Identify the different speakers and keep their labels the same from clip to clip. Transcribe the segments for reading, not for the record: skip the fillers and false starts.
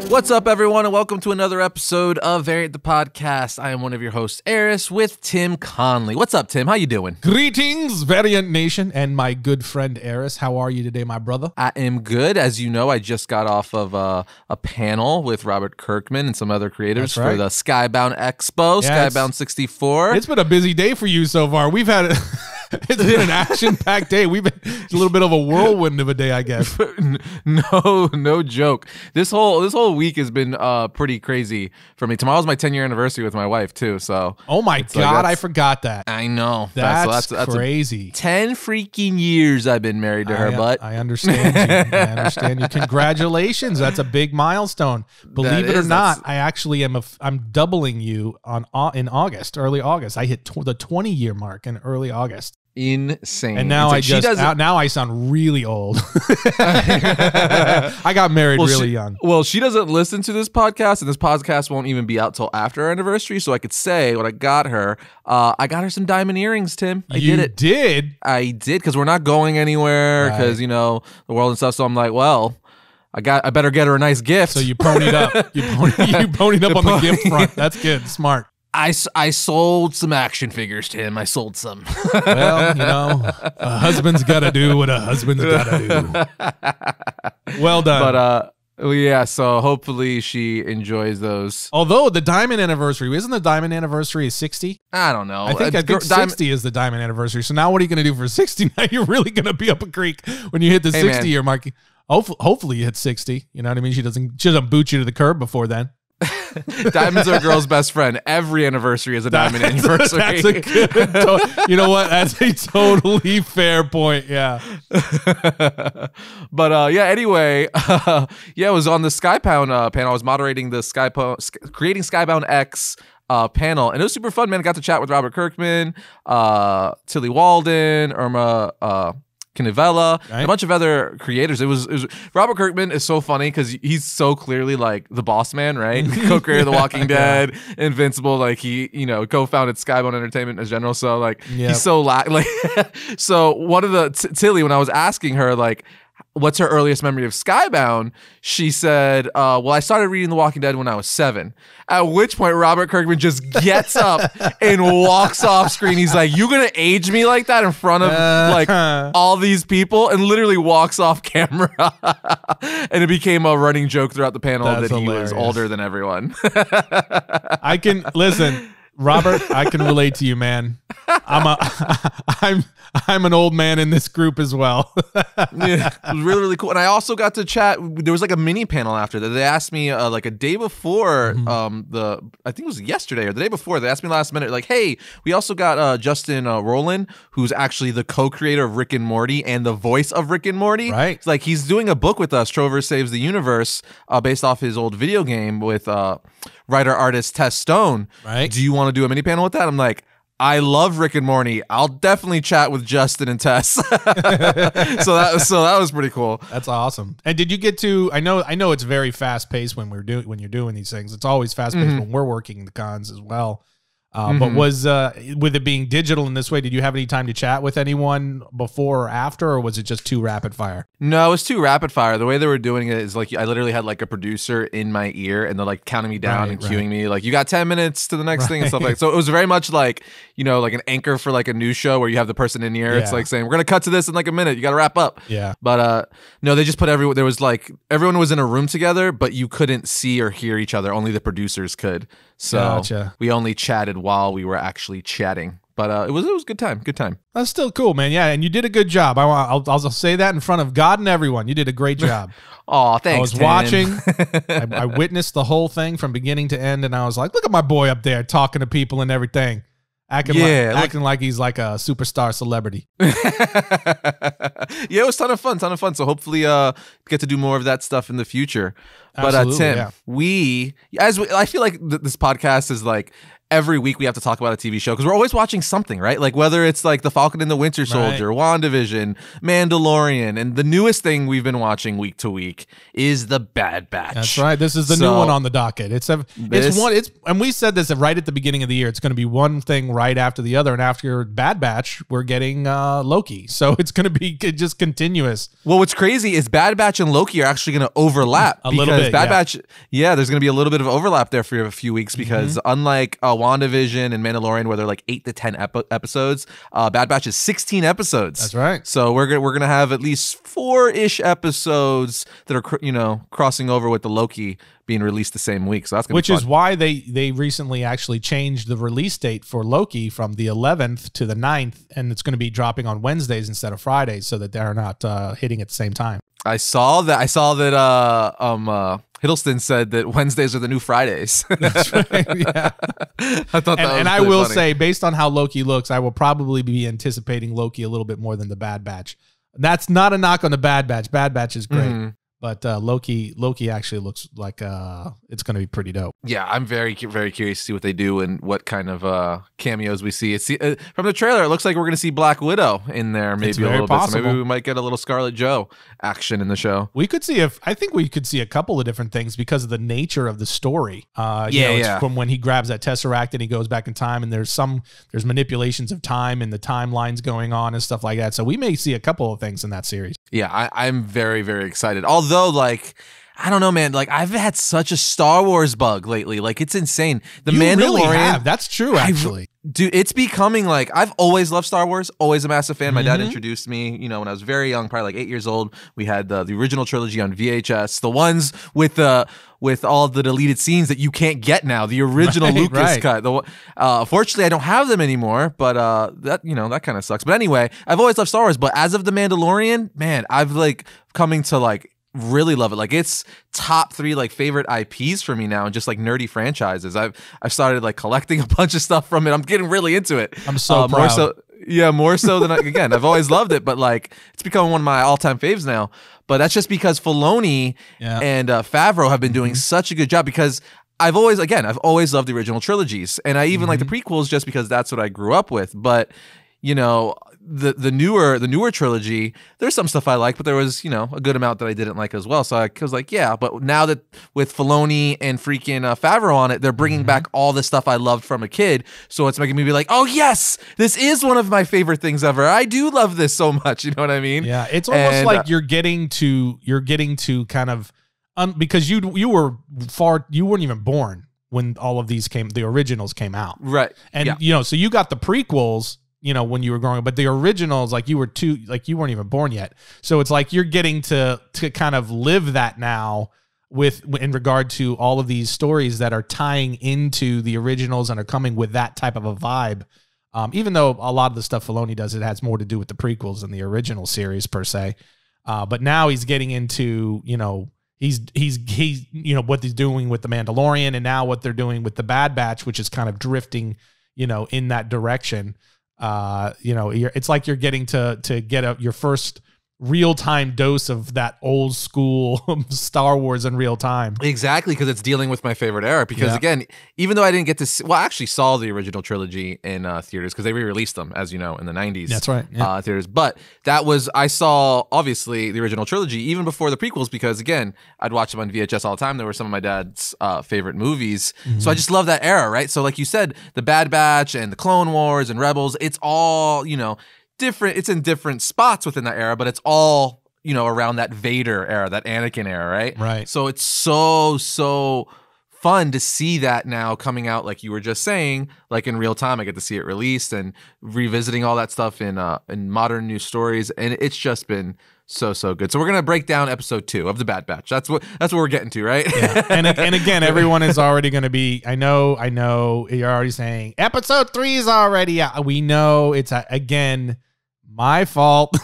Speaker 1: What's up, everyone, and welcome to another episode of Variant the Podcast. I am one of your hosts, Arris, with Tim Conley. What's up, Tim? How you doing?
Speaker 2: Greetings, Variant Nation, and my good friend Arris. How are you today, my brother?
Speaker 1: I am good. As you know, I just got off of a panel with Robert Kirkman and some other creators for the Skybound Expo, Skybound 64.
Speaker 2: It's been a busy day for you so far. We've had it's been an action-packed day. It's a little bit of a whirlwind of a day, I guess.
Speaker 1: No joke. This whole week has been pretty crazy for me. Tomorrow's my 10-year anniversary with my wife too. So
Speaker 2: oh my god, I forgot that.
Speaker 1: I know.
Speaker 2: That's crazy.
Speaker 1: 10 freaking years I've been married to her. But
Speaker 2: I understand you. I understand you. Congratulations. That's a big milestone. Believe it or not, I actually I'm doubling you in August, early August. I hit the 20-year mark in early August.
Speaker 1: Insane.
Speaker 2: And now now I sound really old. I got married really young.
Speaker 1: Well, she doesn't listen to this podcast, and this podcast won't even be out till after our anniversary. So I could say what I got her. I got her some diamond earrings, Tim. I did, because we're not going anywhere because you know the world and stuff. So I'm like, well, I better get her a nice gift.
Speaker 2: So you ponied up. You ponied up on the gift front. That's good. Smart.
Speaker 1: I sold some action figures, Tim. I sold some.
Speaker 2: Well, you know, a husband's got to do what a husband's got to do. Well done.
Speaker 1: But yeah, so hopefully she enjoys those.
Speaker 2: Although the diamond anniversary, isn't the diamond anniversary 60?
Speaker 1: I don't know.
Speaker 2: I think 60 is the diamond anniversary. So now what are you going to do for 60? Now you're really going to be up a creek when you hit the 60-year mark. Hopefully you hit 60. You know what I mean? She doesn't boot you to the curb before then.
Speaker 1: Diamonds are a girl's best friend. Every anniversary is a diamond anniversary.
Speaker 2: That's a good, you know what? That's a totally fair point. Yeah.
Speaker 1: But yeah. Anyway, yeah, it was on the Skybound panel. I was moderating the creating Skybound X panel, and it was super fun, man. I got to chat with Robert Kirkman, Tilly Walden, Irma Canavella, and a bunch of other creators. It was Robert Kirkman is so funny because he's so clearly like the boss man, right? Co-creator of The Walking Dead, Invincible, like he, co-founded Skybound Entertainment as general. So like he's so so one of the Tilly, when I was asking her like what's her earliest memory of Skybound, she said, well, I started reading The Walking Dead when I was 7. At which point, Robert Kirkman just gets up and walks off screen. He's like, you gonna age me like that in front of like all these people? And literally walks off camera. And it became a running joke throughout the panel that he was older than everyone.
Speaker 2: I can, listen, Robert, I can relate to you, man. I'm an old man in this group as well.
Speaker 1: Yeah, it was really, really cool. And I also got to chat. There was like a mini panel after that. They asked me like a day before I think it was yesterday or the day before. They asked me last minute, like, hey, we also got Justin Roiland, who's actually the co-creator of Rick and Morty and the voice of Rick and Morty.
Speaker 2: Right.
Speaker 1: It's like he's doing a book with us, Trover Saves the Universe, based off his old video game with writer-artist Tess Stone.
Speaker 2: Right.
Speaker 1: Do you want to do a mini panel with that? I'm like, I love Rick and Morty. I'll definitely chat with Justin and Tess. so that was pretty cool.
Speaker 2: That's awesome. And did you get to? I know it's very fast paced when you're doing these things. It's always fast paced when we're working the cons as well. But with it being digital in this way, did you have any time to chat with anyone before or after, or was it just too rapid fire?
Speaker 1: No, it was too rapid fire. The way they were doing it is like I literally had like a producer in my ear, and they're like counting me down and cueing me, like you got 10 minutes to the next thing and stuff like that. So it was very much like like an anchor for like a news show where you have the person in your ear. It's like saying we're gonna cut to this in like a minute. You got to wrap up.
Speaker 2: Yeah.
Speaker 1: But no, they just put everyone. There was like everyone was in a room together, but you couldn't see or hear each other. Only the producers could. So we only chatted while we were actually chatting. But it was a good time. Good time.
Speaker 2: That's still cool, man. Yeah, and you did a good job. I'll say that in front of God and everyone. You did a great job.
Speaker 1: Oh, thanks.
Speaker 2: I was watching. I witnessed the whole thing from beginning to end, and I was like, look at my boy up there talking to people and everything. Acting like he's like a superstar celebrity.
Speaker 1: Yeah, it was a ton of fun. So hopefully get to do more of that stuff in the future. But Tim, I feel like this podcast is like every week we have to talk about a TV show because we're always watching something, right? Like whether it's like The Falcon and the Winter Soldier, WandaVision, Mandalorian, and the newest thing we've been watching week to week is The Bad Batch.
Speaker 2: That's right. This is the new one on the docket. And we said this right at the beginning of the year. It's going to be one thing right after the other, and after Bad Batch, we're getting Loki. So it's going to be just continuous.
Speaker 1: Well, what's crazy is Bad Batch and Loki are actually going to overlap
Speaker 2: a little bit.
Speaker 1: Bad Batch, there's going to be a little bit of overlap there for a few weeks because unlike WandaVision and Mandalorian, where they're like 8 to 10 episodes, Bad Batch is 16 episodes.
Speaker 2: That's right.
Speaker 1: So we're gonna have at least 4-ish episodes that are crossing over with the Loki being released the same week. So that's gonna be fun.
Speaker 2: Which is why they recently actually changed the release date for Loki from the 11th to the 9th, and it's going to be dropping on Wednesdays instead of Fridays, so that they're not hitting at the same time.
Speaker 1: I saw that Hiddleston said that Wednesdays are the new Fridays.
Speaker 2: That's right. Yeah.
Speaker 1: I thought that was
Speaker 2: and I
Speaker 1: really
Speaker 2: will
Speaker 1: funny.
Speaker 2: say, based on how Loki looks, I will probably be anticipating Loki a little bit more than the Bad Batch. That's not a knock on the Bad Batch. Bad Batch is great. But Loki actually looks like it's going to be pretty dope.
Speaker 1: Yeah, I'm very, very curious to see what they do and what kind of cameos we see. From the trailer, it looks like we're going to see Black Widow in there, maybe a little bit. So maybe we might get a little Scarlet Joe action in the show.
Speaker 2: I think we could see a couple of different things because of the nature of the story. It's from when he grabs that Tesseract and he goes back in time, and there's manipulations of time and the timelines going on and stuff like that. So we may see a couple of things in that series.
Speaker 1: Yeah, I'm very, very excited. Although, like, I don't know, man. Like, I've had such a Star Wars bug lately. Like, it's insane. The Mandalorian.
Speaker 2: Really have. That's true, actually.
Speaker 1: Dude, it's becoming like, I've always loved Star Wars, always a massive fan. My dad introduced me, when I was very young, probably like 8 years old. We had the original trilogy on VHS, the ones with all the deleted scenes that you can't get now, the original Lucas cut. Fortunately, I don't have them anymore, but that kind of sucks. But anyway, I've always loved Star Wars, but as of The Mandalorian, man, I've like coming to like really love it. Like, it's top 3 like favorite IPs for me now, and just like nerdy franchises. I've started like collecting a bunch of stuff from it. I'm getting really into it.
Speaker 2: I'm so proud.
Speaker 1: More so than again, I've always loved it, but like it's become one of my all-time faves now. But that's just because Filoni and Favreau have been doing such a good job, because I've always loved the original trilogies, and I even like the prequels just because that's what I grew up with. But the newer trilogy, there's some stuff I like, but there was a good amount that I didn't like as well. So I was like, yeah, but now that with Filoni and freaking Favreau on it, they're bringing back all the stuff I loved from a kid. So it's making me be like, oh yes, this is one of my favorite things ever. I do love this so much. You know what I mean?
Speaker 2: Yeah, it's almost like you're getting to kind of because you weren't even born when all of these the originals came out,
Speaker 1: right?
Speaker 2: And so you got the prequels, when you were growing up, but the originals, like you weren't even born yet. So it's like you're getting to kind of live that now in regard to all of these stories that are tying into the originals and are coming with that type of a vibe. Even though a lot of the stuff Filoni does, it has more to do with the prequels than the original series per se. But now he's getting into, he's what he's doing with the Mandalorian, and now what they're doing with the Bad Batch, which is kind of drifting, in that direction. It's like you're getting to get your first real-time dose of that old school Star Wars in real time.
Speaker 1: Exactly, because it's dealing with my favorite era. Because again, even though I didn't get to see, I actually saw the original trilogy in theaters because they re-released them, as you know, in the 90s.
Speaker 2: That's right. Yeah.
Speaker 1: Theaters. But I saw obviously the original trilogy even before the prequels, because again, I'd watch them on VHS all the time. They were some of my dad's favorite movies. So I just love that era, right? So like you said, the Bad Batch and the Clone Wars and Rebels, it's all, different. It's in different spots within that era, but it's all around that Vader era, that Anakin era, right?
Speaker 2: Right. So
Speaker 1: it's so fun to see that now coming out, like you were just saying, like in real time. I get to see it released and revisiting all that stuff in modern news stories, and it's just been so good. So we're gonna break down episode 2 of the Bad Batch. That's what we're getting to, right?
Speaker 2: Yeah. And again, everyone is already gonna be. I know. You're already saying episode 3 is already out. We know it's again my fault.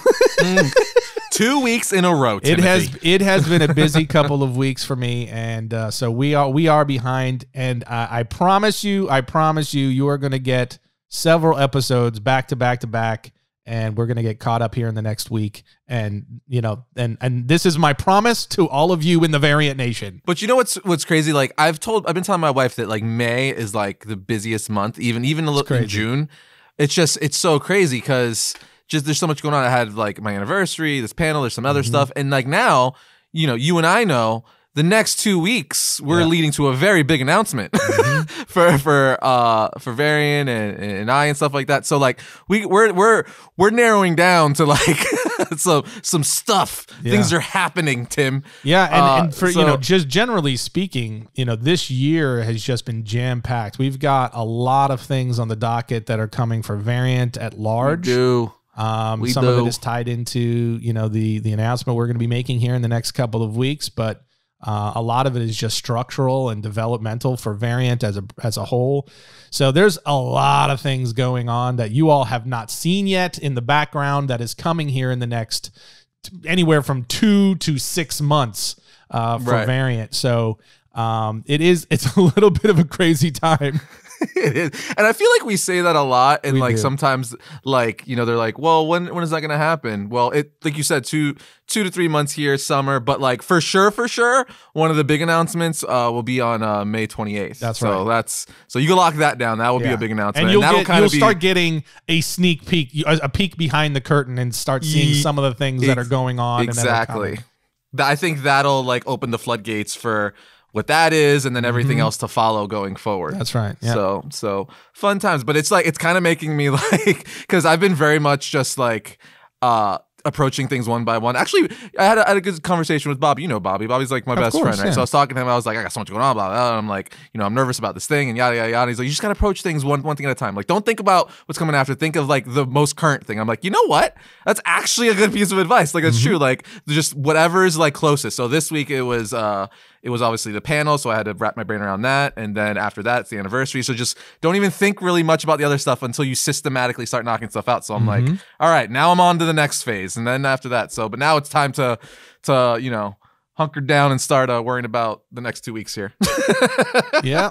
Speaker 1: 2 weeks in a row, Timothy.
Speaker 2: It has been a busy couple of weeks for me, and so we are behind. And I promise you, you are going to get several episodes back to back to back and we're going to get caught up here in the next week. And, you know, and this is my promise to all of you in the Variant Nation.
Speaker 1: But you know what's crazy? Like I've been telling my wife that like May is like the busiest month, even a little in June. It's so crazy because just there's so much going on. I had like my anniversary, this panel, there's some other stuff. And like now, you know, you and I know the next 2 weeks we're leading to a very big announcement for Varian and I and stuff like that. So like we're narrowing down to like some stuff. Things are happening, Tim.
Speaker 2: Yeah, and for you know, just generally speaking, you know, this year has just been jam packed. We've got a lot of things on the docket that are coming for Variant at large.
Speaker 1: We do.
Speaker 2: Some of it is tied into, you know, the announcement we're going to be making here in the next couple of weeks, but a lot of it is just structural and developmental for Variant as a whole. So there's a lot of things going on that you all have not seen yet in the background that is coming here in the next anywhere from 2 to 6 months for Variant. So it's a little bit of a crazy time.
Speaker 1: It is. And I feel like we say that a lot. And like sometimes like, you know, they're like, well, when is that going to happen? Well, like you said, 2 to 3 months here, summer, but like for sure, one of the big announcements will be on May 28th.
Speaker 2: That's right.
Speaker 1: So you can lock that down. That will be a big announcement.
Speaker 2: And you'll start getting a sneak peek, a peek behind the curtain and start seeing some of the things that are going on.
Speaker 1: Exactly. I think that'll like open the floodgates for what that is, and then everything else to follow going forward.
Speaker 2: That's right. Yeah.
Speaker 1: So fun times, but it's like it's kind of making me like, because I've been very much just like approaching things one by one. Actually, I had a good conversation with Bobby. You know Bobby. Bobby's like my best friend, right? Yeah. So I was talking to him. I was like, I got so much going on, blah, blah, blah. And I'm like, you know, I'm nervous about this thing and yada, yada, yada. He's like, you just got to approach things one thing at a time. Like, don't think about what's coming after. Think of like the most current thing. I'm like, you know what? That's actually a good piece of advice. Like, that's true. Like, just whatever's like closest. So this week it was obviously the panel, so I had to wrap my brain around that. And then after that, it's the anniversary. So just don't even think really much about the other stuff until you systematically start knocking stuff out. So I'm like, all right, now I'm on to the next phase. And then after that, but now it's time to you know, hunker down and start worrying about the next 2 weeks here.
Speaker 2: Yeah.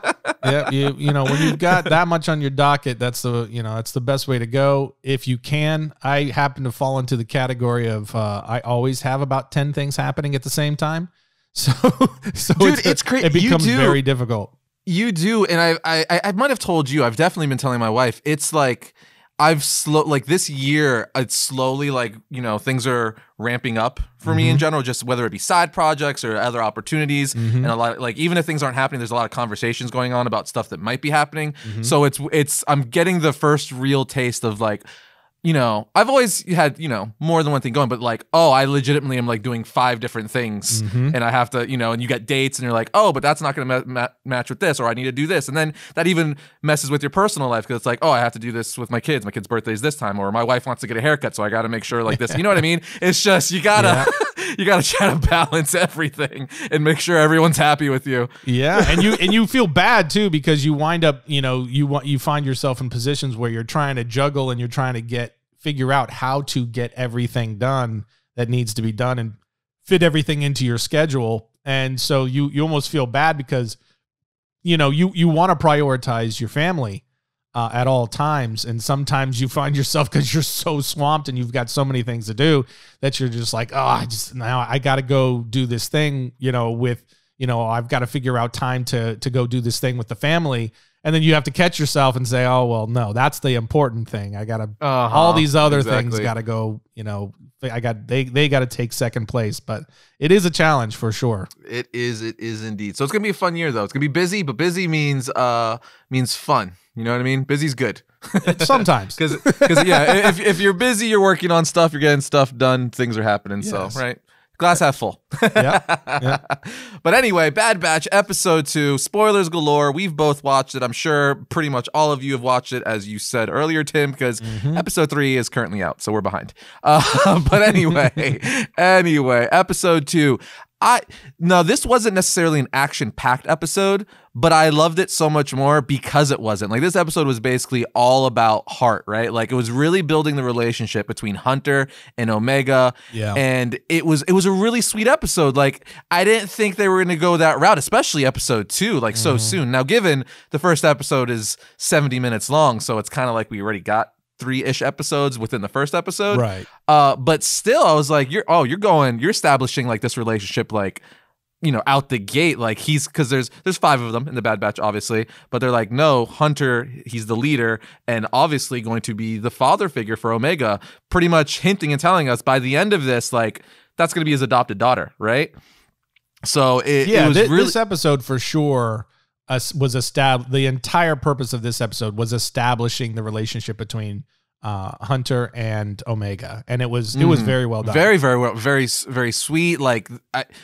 Speaker 2: You know, when you've got that much on your docket, that's the best way to go. If you can, I happen to fall into the category of I always have about 10 things happening at the same time. So dude, it's crazy. It becomes very difficult.
Speaker 1: You do, and I might have told you. I've definitely been telling my wife. It's like like this year. It's slowly like, you know, things are ramping up for me in general. Just whether it be side projects or other opportunities, and a lot of, like even if things aren't happening, there's a lot of conversations going on about stuff that might be happening. So I'm getting the first real taste of like, you know, I've always had, you know, more than one thing going, but like, oh, I legitimately am like doing 5 different things and I have to, you know, and you get dates and you're like, oh, but that's not going to match with this, or I need to do this. And then that even messes with your personal life because it's like, oh, I have to do this with my kids. My kid's birthday is this time, or my wife wants to get a haircut, so I got to make sure like this. You know what I mean? It's just, you gotta try to balance everything and make sure everyone's happy with you.
Speaker 2: Yeah. And you feel bad too, because you wind up, you know, you find yourself in positions where you're trying to juggle and you're trying to figure out how to get everything done that needs to be done and fit everything into your schedule. And so you almost feel bad because, you know, you want to prioritize your family at all times. And sometimes you find yourself, because you're so swamped and you've got so many things to do, that you're just like, oh, now I got to go do this thing, you know, I've got to figure out time to go do this thing with the family. And then you have to catch yourself and say, oh, well, no, that's the important thing. I got to, all these other things got to go, you know, they got to take second place. But it is a challenge for sure. It is
Speaker 1: indeed. So it's going to be a fun year, though. It's going to be busy, but busy means fun. You know what I mean? Busy's good.
Speaker 2: Sometimes.
Speaker 1: Because yeah, if you're busy, you're working on stuff, you're getting stuff done, things are happening. Yes. So, right. Glass half full.
Speaker 2: Yeah.
Speaker 1: But anyway, Bad Batch episode 2, spoilers galore. We've both watched it. I'm sure pretty much all of you have watched it, as you said earlier, Tim, because episode 3 is currently out, so we're behind. But anyway, episode 2. No, this wasn't necessarily an action-packed episode, but I loved it so much more because it wasn't. Like, this episode was basically all about heart, right? Like, it was really building the relationship between Hunter and Omega.
Speaker 2: Yeah.
Speaker 1: And it was a really sweet episode. Like, I didn't think they were going to go that route, especially episode 2, like so soon. Now, given the first episode is 70 minutes long, so it's kind of like we already got 3-ish episodes within the first episode.
Speaker 2: Right.
Speaker 1: But still, I was like, you're establishing like this relationship, like, out the gate, like because there's 5 of them in the Bad Batch, obviously, but they're like, no, Hunter, he's the leader and obviously going to be the father figure for Omega, pretty much hinting and telling us by the end of this, like, that's going to be his adopted daughter, right? So it was really,
Speaker 2: this episode for sure was established. The entire purpose of this episode was establishing the relationship between Hunter and Omega, and it was very well done.
Speaker 1: Very, very well, very, very sweet. Like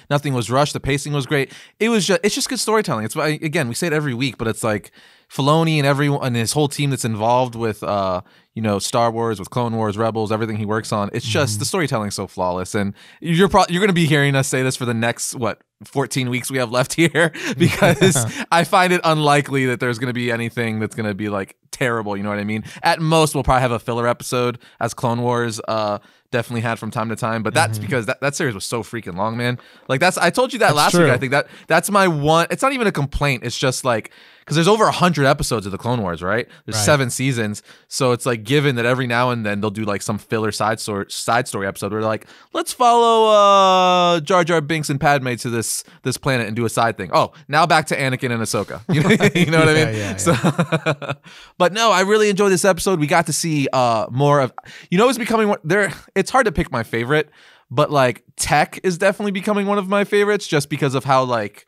Speaker 1: nothing was rushed. The pacing was great. It's just good storytelling. It's again, we say it every week, but it's like Filoni and everyone and his whole team that's involved with Star Wars, with Clone Wars, Rebels, everything he works on. It's just the storytelling is so flawless, and you're going to be hearing us say this for the next 14 weeks we have left here, because I find it unlikely that there's going to be anything that's going to be like terrible. You know what I mean? At most, we'll probably have a filler episode, as Clone Wars definitely had from time to time. But that's because that series was so freaking long, man. Like I told you that last week. I think that's my one. It's not even a complaint. It's just like, because there's over 100 episodes of the Clone Wars, right? There's 7 seasons, so it's like given that every now and then they'll do like some filler side story episode where they're like, let's follow Jar Jar Binks and Padme to this planet and do a side thing. Oh, now back to Anakin and Ahsoka. You know what I mean?
Speaker 2: Yeah.
Speaker 1: So, but no, I really enjoyed this episode. We got to see more of, it's becoming it's hard to pick my favorite, but like Tech is definitely becoming one of my favorites just because of how like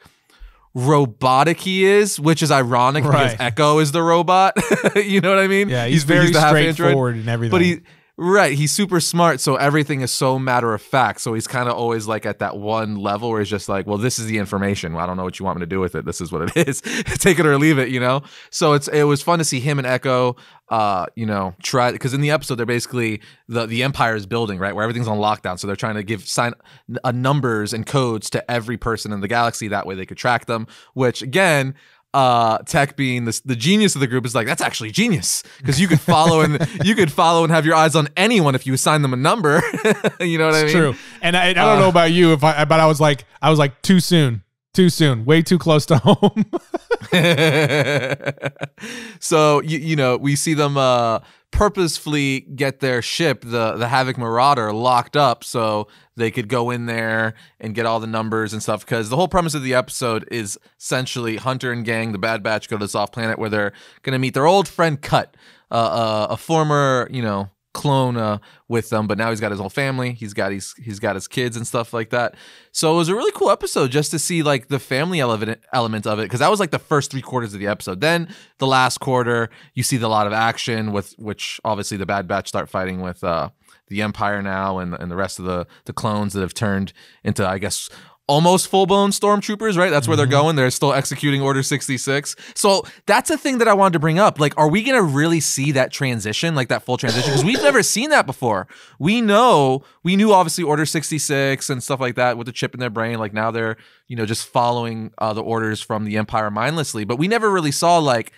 Speaker 1: robotic he is, which is ironic because Echo is the robot. You know what I mean?
Speaker 2: Yeah, he's very straightforward and everything.
Speaker 1: But he's super smart, so everything is so matter of fact. So he's kind of always like at that one level where he's just like, well, this is the information. Well, I don't know what you want me to do with it. This is what it is. Take it or leave it, So it was fun to see him and Echo try, because in the episode they're basically the Empire is building, right, where everything's on lockdown, so they're trying to sign numbers and codes to every person in the galaxy, that way they could track them, which again, Tech being the genius of the group is like, that's actually genius, because you could follow and have your eyes on anyone if you assign them a number. You know what I mean?
Speaker 2: True. And I don't know about you, but I was like too soon, way too close to home.
Speaker 1: So we see them purposefully get their ship, the Havoc Marauder, locked up so they could go in there and get all the numbers and stuff, because the whole premise of the episode is essentially Hunter and gang, the Bad Batch, go to this off planet where they're going to meet their old friend Cut, a former clone with them, but now he's got his whole family. He's got his kids and stuff like that. So it was a really cool episode just to see like the family element of it, because that was like the first 3/4 of the episode. Then the last quarter, you see a lot of action with which obviously the Bad Batch start fighting with the Empire now and the rest of the clones that have turned into, I guess, almost full-blown stormtroopers, right? That's where they're going. They're still executing Order 66. So that's a thing that I wanted to bring up. Like, are we going to really see that transition, like that full transition? Because we've never seen that before. We knew obviously Order 66 and stuff like that with the chip in their brain. Like now they're, just following the orders from the Empire mindlessly. But we never really saw like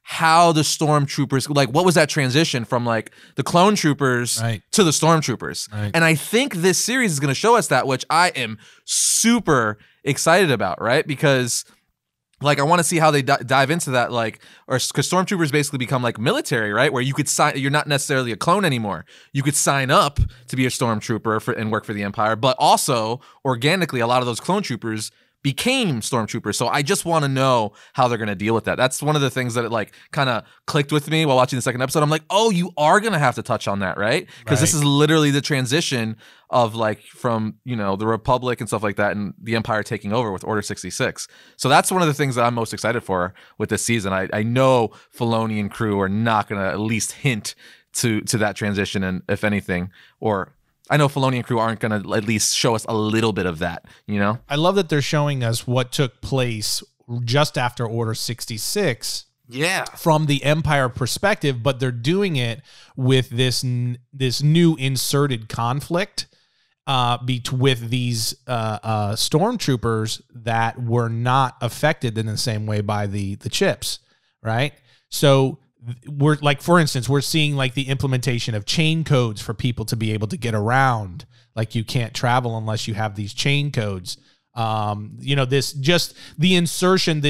Speaker 1: how the stormtroopers, like what was that transition from like the clone troopers to the stormtroopers. And I think this series is going to show us that, which I am super excited about, right? Because like I want to see how they dive into that, like, or because stormtroopers basically become like military, right? Where you could sign, you're not necessarily a clone anymore. You could sign up to be a stormtrooper and work for the Empire, but also organically, a lot of those clone troopers became stormtroopers. So I just want to know how they're going to deal with that. That's one of the things that it like kind of clicked with me while watching the second episode. I'm like, oh, you are going to have to touch on that, right? Because this is literally the transition of like from, the Republic and stuff like that and the Empire taking over with Order 66. So that's one of the things that I'm most excited for with this season. I know Filoni and crew are not going to at least hint to that transition, and if anything, or I know Filoni and crew aren't going to at least show us a little bit of that, I
Speaker 2: love that they're showing us what took place just after Order 66.
Speaker 1: Yeah.
Speaker 2: From the Empire perspective, but they're doing it with this new inserted conflict with these stormtroopers that were not affected in the same way by the chips, right? So we're like, for instance, we're seeing like the implementation of chain codes for people to be able to get around. Like you can't travel unless you have these chain codes. This just the insertion,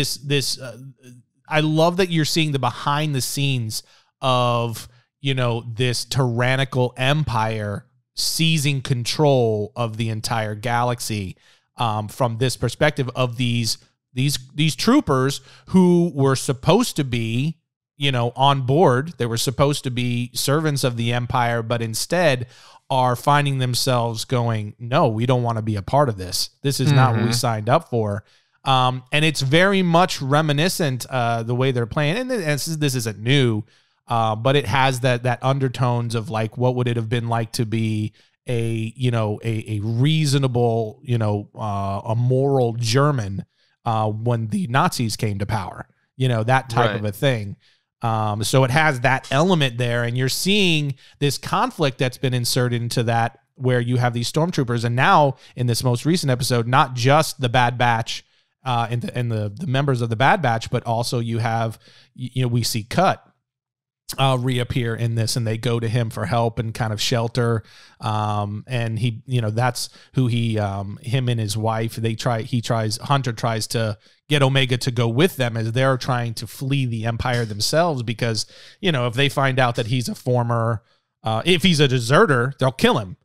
Speaker 2: I love that you're seeing the behind the scenes of, this tyrannical empire seizing control of the entire galaxy, from this perspective of these troopers who were supposed to be, on board. They were supposed to be servants of the empire, but instead are finding themselves going, no, we don't want to be a part of this. This is not what we signed up for. And it's very much reminiscent, the way they're playing. And this isn't new, but it has that undertones of like, what would it have been like to be a reasonable, a moral German, when the Nazis came to power, that type of a thing. So it has that element there, and you're seeing this conflict that's been inserted into that, where you have these stormtroopers, and now in this most recent episode, not just the Bad Batch, and the members of the Bad Batch, but also you have, we see Cut reappear in this, and they go to him for help and kind of shelter. And he, that's who him and his wife, Hunter tries to get Omega to go with them as they're trying to flee the Empire themselves, because, if they find out that he's a former, if he's a deserter, they'll kill him,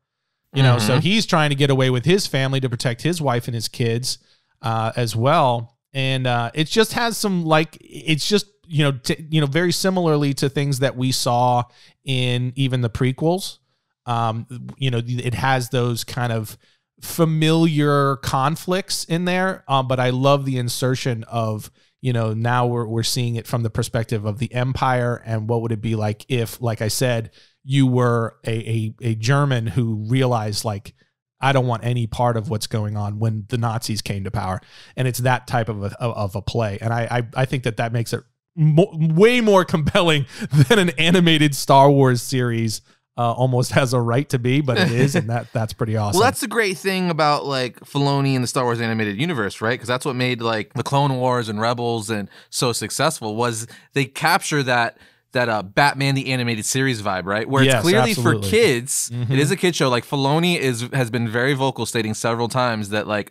Speaker 2: so he's trying to get away with his family to protect his wife and his kids, as well. And, it just has some, it's just, very similarly to things that we saw in even the prequels. It has those kind of familiar conflicts in there. But I love the insertion of, now we're seeing it from the perspective of the Empire, and what would it be like if, like I said, you were a German who realized, like, I don't want any part of what's going on when the Nazis came to power. And it's that type of a play. And I think that makes it way more compelling than an animated Star Wars series almost has a right to be, but it is, and that's pretty awesome.
Speaker 1: Well, that's the great thing about like Filoni and the Star Wars animated universe, right? Because that's what made like the Clone Wars and Rebels and so successful, was they capture that Batman the Animated Series vibe, right? Where it's clearly for kids. It is a kid show. Like Filoni has been very vocal, stating several times that like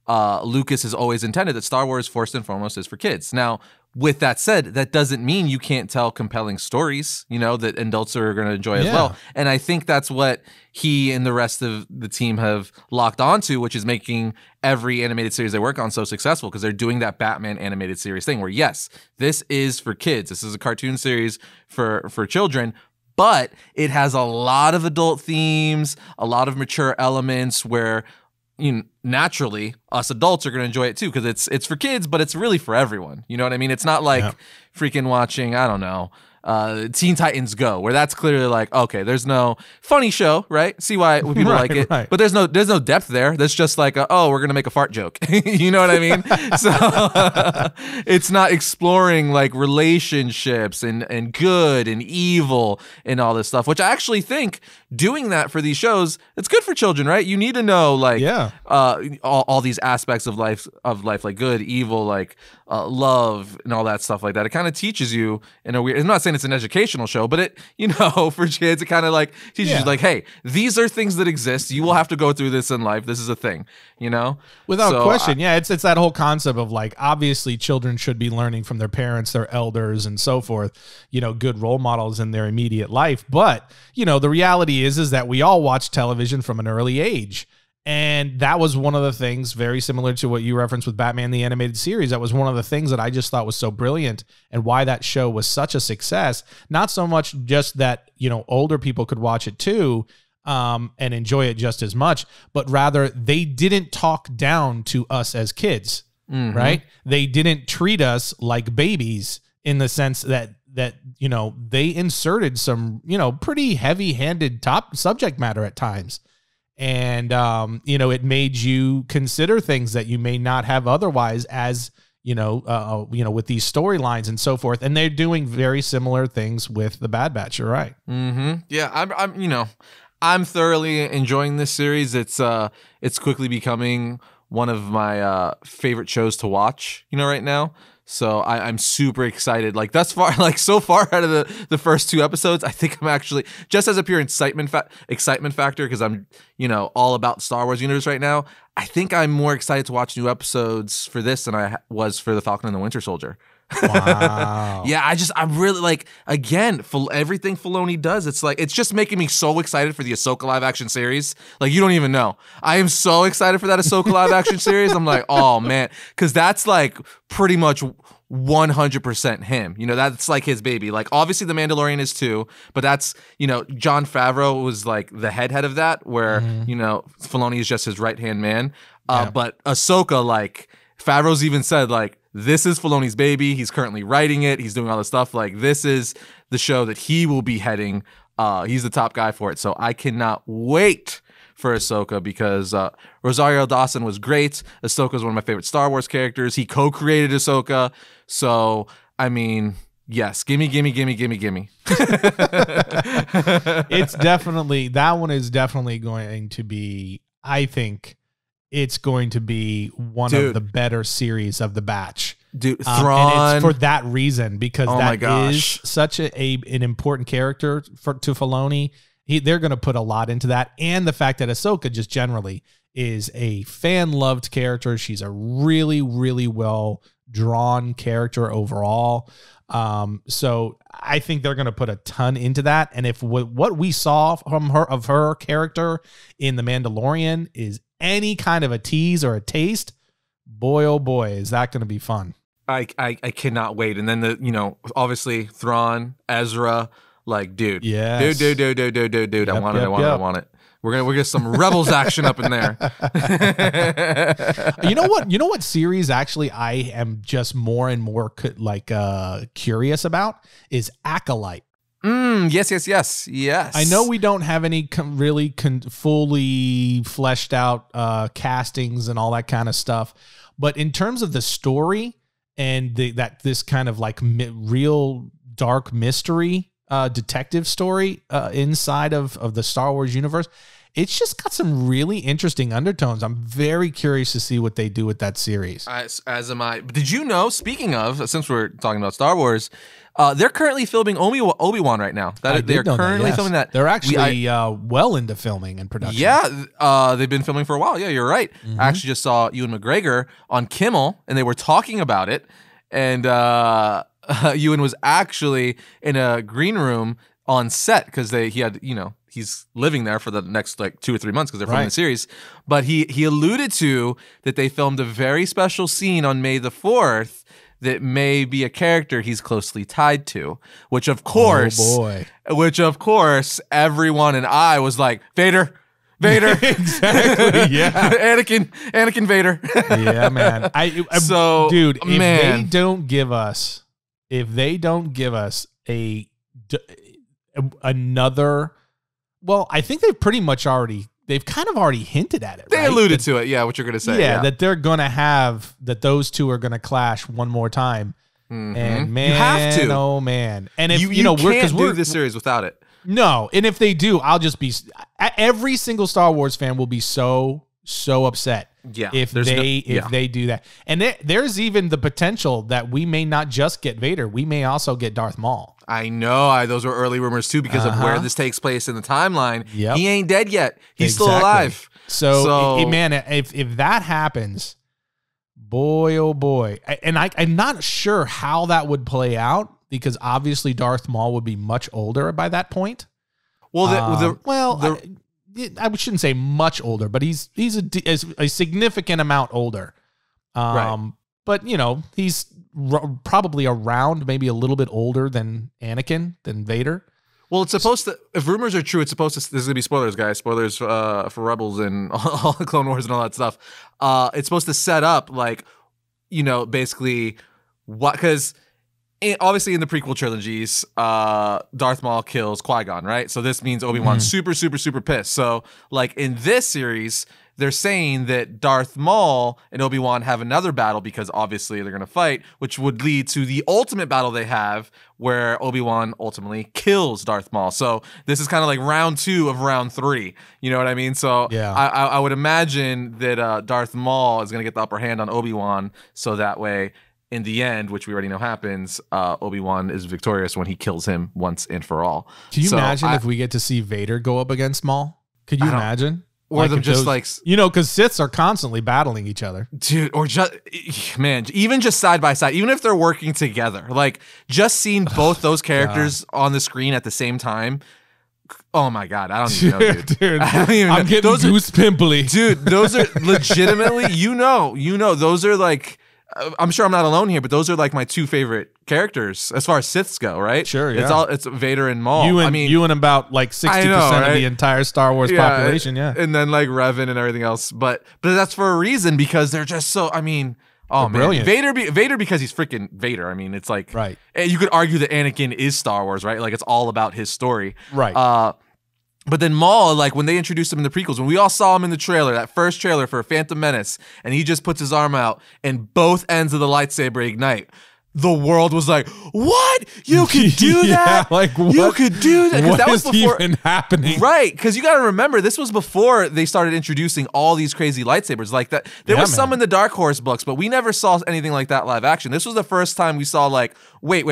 Speaker 1: Lucas has always intended that Star Wars first and foremost is for kids. Now, with that said, that doesn't mean you can't tell compelling stories, that adults are going to enjoy as well. And I think that's what he and the rest of the team have locked onto, which is making every animated series they work on so successful, because they're doing that Batman animated series thing where, yes, this is for kids. This is a cartoon series for children, but it has a lot of adult themes, a lot of mature elements where, naturally us adults are going to enjoy it too, because it's for kids, but it's really for everyone. You know what I mean? It's not like freaking watching, I don't know, Teen Titans Go, where that's clearly like, okay, there's no funny show, right? See why people like it, but there's no depth there. That's just like, we're gonna make a fart joke. You know what I mean? So it's not exploring like relationships and good and evil and all this stuff, which I actually think doing that for these shows, it's good for children, right? You need to know like all these aspects of life, like good, evil, like love and all that stuff like that. It kind of teaches you in a weird, I'm not saying it's an educational show, but it, for kids, it kind of like teaches you like, hey, these are things that exist. You will have to go through this in life. This is a thing, Without
Speaker 2: question. It's that whole concept of like, obviously children should be learning from their parents, their elders and so forth, good role models in their immediate life. But, the reality is that we all watch television from an early age. And that was one of the things very similar to what you referenced with Batman, the Animated Series. That was one of the things that I just thought was so brilliant, and why that show was such a success. Not so much just that, older people could watch it too, and enjoy it just as much, but rather they didn't talk down to us as kids, right? They didn't treat us like babies, in the sense that they inserted some, pretty heavy-handed top subject matter at times. And, it made you consider things that you may not have otherwise, as, with these storylines and so forth. And they're doing very similar things with the Bad Batch. You're right.
Speaker 1: Yeah. I'm thoroughly enjoying this series. It's quickly becoming one of my favorite shows to watch, right now. So I'm super excited. Like thus far, like so far out of the first two episodes, I think I'm actually, just as a pure excitement factor, because I'm, all about Star Wars universe right now, I think I'm more excited to watch new episodes for this than I was for the Falcon and the Winter Soldier.
Speaker 2: Wow.
Speaker 1: Yeah, I'm really like, again, everything Filoni does, it's just making me so excited for the Ahsoka live action series. Like, you don't even know. I am so excited for that Ahsoka live action series. I'm like, oh man, because that's like pretty much 100% him. You know, that's like his baby. Like, obviously The Mandalorian is too, but that's, you know, Jon Favreau was like the head of that, where, you know, Filoni is just his right-hand man. But Ahsoka, like, Favreau's even said, like, this is Filoni's baby. He's currently writing it. He's doing all this stuff. Like, this is the show that he will be heading. He's the top guy for it. So I cannot wait for Ahsoka, because Rosario Dawson was great. Ahsoka is one of my favorite Star Wars characters. He co-created Ahsoka. So, I mean, yes, gimme.
Speaker 2: It's definitely, that one is definitely going to be, I think it's going to be one of the better series of the batch.
Speaker 1: Dude, Thrawn.
Speaker 2: And it's for that reason, because
Speaker 1: my
Speaker 2: that is
Speaker 1: gosh.
Speaker 2: such an important character to Filoni. They're going to put a lot into that. And the fact that Ahsoka just generally is a fan-loved character. She's a really, really well-drawn character overall. So I think they're going to put a ton into that. And if what we saw from her character in The Mandalorian is any kind of a tease or a taste, boy, oh boy, is that going to be fun.
Speaker 1: I cannot wait. And then obviously Thrawn, Ezra, like, dude.
Speaker 2: Yes.
Speaker 1: Dude.
Speaker 2: Yep,
Speaker 1: I want it. We're gonna get some Rebels action up in there.
Speaker 2: You know what series actually I am just more and more curious about is Acolyte.
Speaker 1: Yes.
Speaker 2: I know we don't have any fully fleshed out castings and all that kind of stuff, but in terms of the story and this kind of like real dark mystery detective story inside of the Star Wars universe, it's just got some really interesting undertones. I'm very curious to see what they do with that series.
Speaker 1: As am I. But did you know, speaking of, since we're talking about Star Wars, they're currently filming Obi-Wan right now. They're currently filming that.
Speaker 2: They're actually well into filming and production.
Speaker 1: Yeah, they've been filming for a while. Yeah, you're right. I actually just saw Ewan McGregor on Kimmel, and they were talking about it. And Ewan was actually in a green room on set because he had, he's living there for the next like 2 or 3 months because they're filming the series. But he alluded to that they filmed a very special scene on May the 4th that may be a character he's closely tied to, which of course, everyone and I was like, Vader.
Speaker 2: Exactly. Yeah.
Speaker 1: Anakin Vader.
Speaker 2: Yeah, man. Dude, if they don't give us another, well, I think they've kind of already hinted at it.
Speaker 1: They alluded to it. Yeah, what you're going to say.
Speaker 2: Yeah, that they're going to have, that those two are going to clash one more time. Mm-hmm. And man,
Speaker 1: you have to.
Speaker 2: Oh man. And if,
Speaker 1: you can't do this series without it.
Speaker 2: No. And if they do, every single Star Wars fan will be so upset.
Speaker 1: Yeah.
Speaker 2: If they do that. And there's even the potential that we may not just get Vader. We may also get Darth Maul.
Speaker 1: I know. Those were early rumors too because of where this takes place in the timeline.
Speaker 2: Yep.
Speaker 1: He ain't dead yet. He's still alive.
Speaker 2: So man, if that happens, boy, oh boy. And I'm not sure how that would play out because obviously Darth Maul would be much older by that point. Well, I shouldn't say much older, but he's a significant amount older.
Speaker 1: Right.
Speaker 2: But he's probably around maybe a little bit older than Vader.
Speaker 1: Well, it's supposed to, if rumors are true, it's supposed to, this is going to be spoilers, guys. Spoilers for Rebels and all the Clone Wars and all that stuff. It's supposed to set up like, basically what, because obviously in the prequel trilogies, Darth Maul kills Qui-Gon, right? So this means Obi-Wan's super, super, super pissed. So like in this series, they're saying that Darth Maul and Obi-Wan have another battle because obviously they're going to fight, which would lead to the ultimate battle they have where Obi-Wan ultimately kills Darth Maul. So this is kind of like round 2 of round 3. You know what I mean? So
Speaker 2: yeah.
Speaker 1: I would imagine that Darth Maul is going to get the upper hand on Obi-Wan so that way in the end, which we already know happens, Obi-Wan is victorious when he kills him once and for all.
Speaker 2: Can you imagine if we get to see Vader go up against Maul? Could you imagine?
Speaker 1: Or
Speaker 2: like
Speaker 1: them just
Speaker 2: those,
Speaker 1: like,
Speaker 2: because Siths are constantly battling each other.
Speaker 1: dude, or just, man, even just side by side, even if they're working together, like just seeing both those characters on the screen at the same time. Oh my God, I don't even know, dude. I don't even
Speaker 2: I'm
Speaker 1: know.
Speaker 2: getting goose pimply.
Speaker 1: Dude, those are legitimately, those are like, I'm sure I'm not alone here, but those are like my two favorite characters as far as Siths go, right?
Speaker 2: Sure, yeah.
Speaker 1: It's Vader and Maul.
Speaker 2: You and about like 60% of the entire Star Wars population, yeah.
Speaker 1: And then like Revan and everything else. But that's for a reason, because they're just so, I mean, oh man.
Speaker 2: Brilliant.
Speaker 1: Vader because he's freaking Vader. I mean, it's like,
Speaker 2: right.
Speaker 1: You could argue that Anakin is Star Wars, right? Like it's all about his story.
Speaker 2: Right.
Speaker 1: But then Maul, like when they introduced him in the prequels, when we all saw him in the trailer, that first trailer for Phantom Menace, and he just puts his arm out and both ends of the lightsaber ignite, the world was like, "What? You could do that?
Speaker 2: Like what?
Speaker 1: You could do that?"
Speaker 2: What
Speaker 1: that was
Speaker 2: is
Speaker 1: before,
Speaker 2: even happening?
Speaker 1: Right? Because you got to remember, this was before they started introducing all these crazy lightsabers like that. There was some in the Dark Horse books, but we never saw anything like that live action. This was the first time we saw like, wait.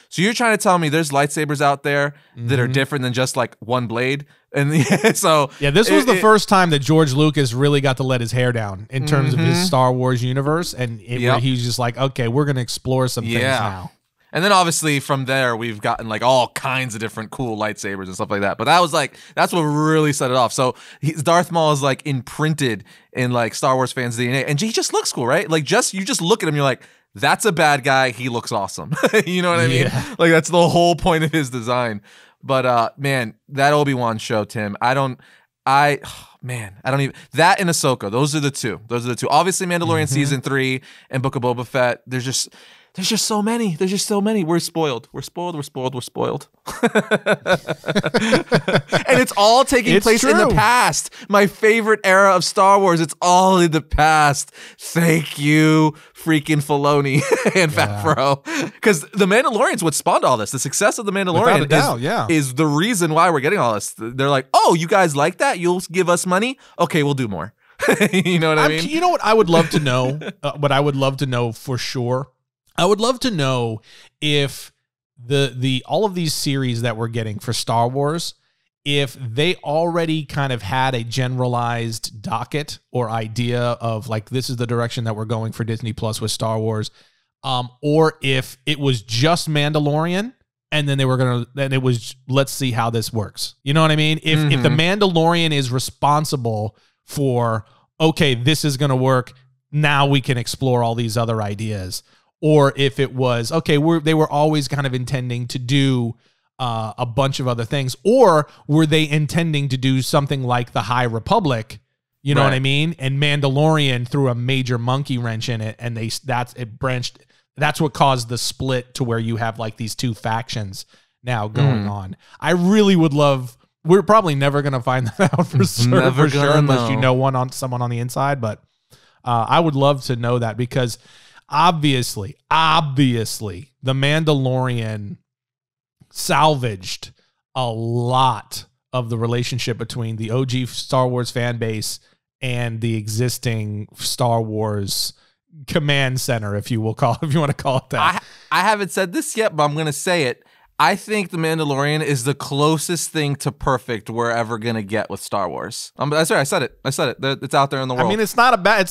Speaker 1: So you're trying to tell me there's lightsabers out there that are different than just like one blade? And so
Speaker 2: this was the first time that George Lucas really got to let his hair down in terms of his Star Wars universe, and where he's just like, okay, we're gonna explore some things now.
Speaker 1: And then obviously from there we've gotten like all kinds of different cool lightsabers and stuff like that. But that's what really set it off. So Darth Maul is like imprinted in like Star Wars fans' DNA, and he just looks cool, right? Like you just look at him, you're like, that's a bad guy. He looks awesome. You know what I mean? Like that's the whole point of his design. But man, that Obi-Wan show, Tim, I don't even, that and Ahsoka, those are the two. Obviously Mandalorian season 3 and Book of Boba Fett, there's just so many. We're spoiled. And it's all taking place in the past. My favorite era of Star Wars, it's all in the past. Thank you, freaking Filoni and Favreau. Because The Mandalorian's what spawned all this. The success of The Mandalorian is the reason why we're getting all this. They're like, oh, you guys like that? You'll give us money? Okay, we'll do more. You know what I mean?
Speaker 2: You know what I would love to know? What I would love to know for sure? I would love to know if the all of these series that we're getting for Star Wars, if they already kind of had a generalized docket or idea of like, this is the direction that we're going for Disney Plus with Star Wars, or if it was just Mandalorian and then it was, let's see how this works. You know what I mean? If the Mandalorian is responsible for, okay, this is going to work, now we can explore all these other ideas. Or if it was, okay, they were always kind of intending to do a bunch of other things. Or were they intending to do something like the High Republic, you know what I mean? And Mandalorian threw a major monkey wrench in it, and it branched. That's what caused the split to where you have like these two factions now going on. I really would love. We're probably never going to find that out for sure, unless you know someone on the inside. But I would love to know that, because obviously, The Mandalorian salvaged a lot of the relationship between the OG Star Wars fan base and the existing Star Wars command center, if you want to call it that.
Speaker 1: I haven't said this yet, but I'm going to say it. I think The Mandalorian is the closest thing to perfect we're ever going to get with Star Wars. Sorry, I said it. It's out there in the world.
Speaker 2: I mean, it's not a bad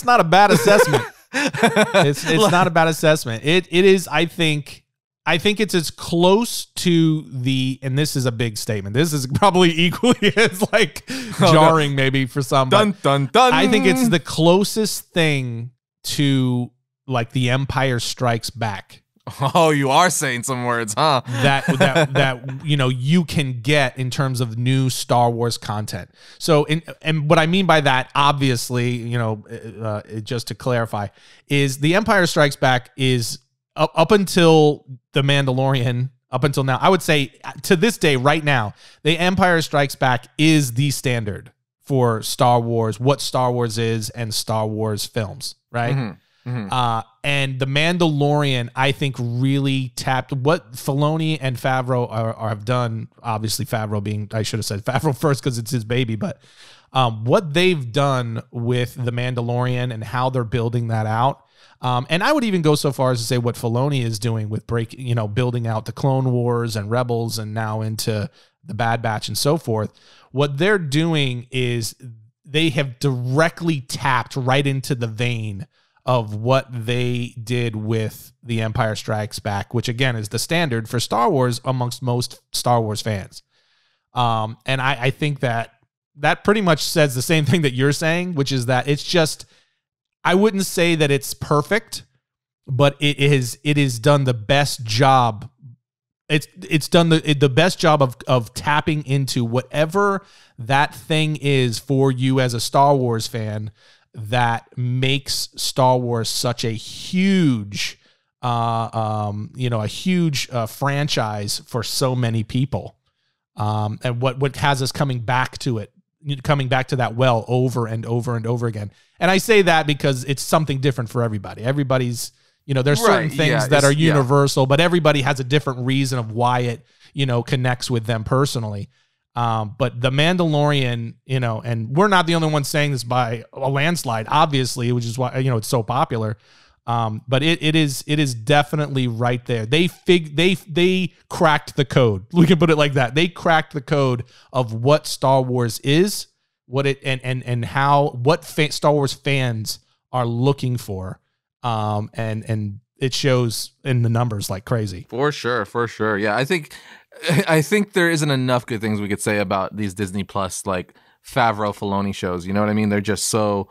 Speaker 2: assessment. It's not a bad assessment. It is, I think it's as close to and this is a big statement. This is probably equally as like jarring maybe for some.
Speaker 1: Dun, dun, dun.
Speaker 2: I think it's the closest thing to like The Empire Strikes Back.
Speaker 1: Oh, you are saying some words, huh?
Speaker 2: that you can get in terms of new Star Wars content. So, and what I mean by that, obviously, just to clarify, is The Empire Strikes Back is up until The Mandalorian, up until now. I would say to this day, right now, The Empire Strikes Back is the standard for Star Wars, what Star Wars is, and Star Wars films, right? Mm-hmm. Mm-hmm. And The Mandalorian, I think, really tapped what Filoni and Favreau have done. Obviously, I should have said Favreau first because it's his baby, but what they've done with The Mandalorian and how they're building that out. And I would even go so far as to say what Filoni is doing with building out the Clone Wars and Rebels and now into the Bad Batch and so forth. What they're doing is they have directly tapped right into the vein of what they did with The Empire Strikes Back, which again is the standard for Star Wars amongst most Star Wars fans. And I think that pretty much says the same thing that you're saying, which is that it's just, I wouldn't say that it's perfect, but it is done the best job. It's done the best job of tapping into whatever that thing is for you as a Star Wars fan that makes Star Wars such a huge, a huge franchise for so many people, and what has us coming back to that well over and over and over again. And I say that because it's something different for everybody. Everybody's, there's certain things that are universal, but everybody has a different reason of why it, connects with them personally. But The Mandalorian, and we're not the only ones saying this by a landslide, obviously, which is why, it's so popular. But it is definitely right there. They cracked the code. We can put it like that. They cracked the code of what Star Wars is, what it and what Star Wars fans are looking for. And it shows in the numbers like crazy.
Speaker 1: For sure. Yeah, I think there isn't enough good things we could say about these Disney Plus like Favreau Filoni shows. You know what I mean? They're just so.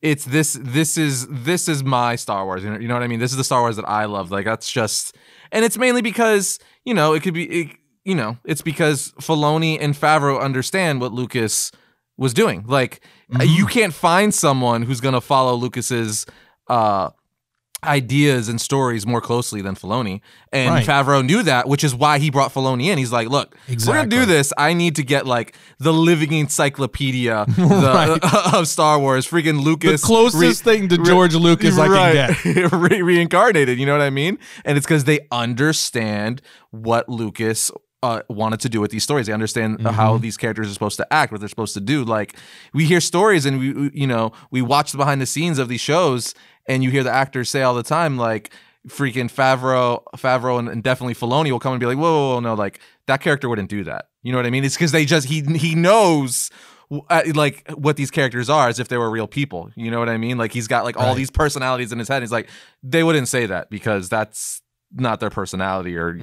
Speaker 1: It's this is my Star Wars. You know what I mean? This is the Star Wars that I love. Like that's just, and it's mainly because it could be it's because Filoni and Favreau understand what Lucas was doing. Like you can't find someone who's gonna follow Lucas's ideas and stories more closely than Filoni, and Favreau knew that, which is why he brought Filoni in. He's like, look, we're gonna do this. I need to get like the living encyclopedia of Star Wars. Freaking Lucas,
Speaker 2: the closest thing to George Lucas I can get.
Speaker 1: Reincarnated. You know what I mean? And it's because they understand what Lucas wanted to do with these stories. They understand how these characters are supposed to act, what they're supposed to do. Like we hear stories and we watch the behind the scenes of these shows, and you hear the actors say all the time, like freaking Favreau and definitely Filoni will come and be like, whoa, no, like that character wouldn't do that. You know what I mean? It's because he knows like what these characters are as if they were real people. You know what I mean? Like he's got like all these personalities in his head. He's like, they wouldn't say that because that's not their personality or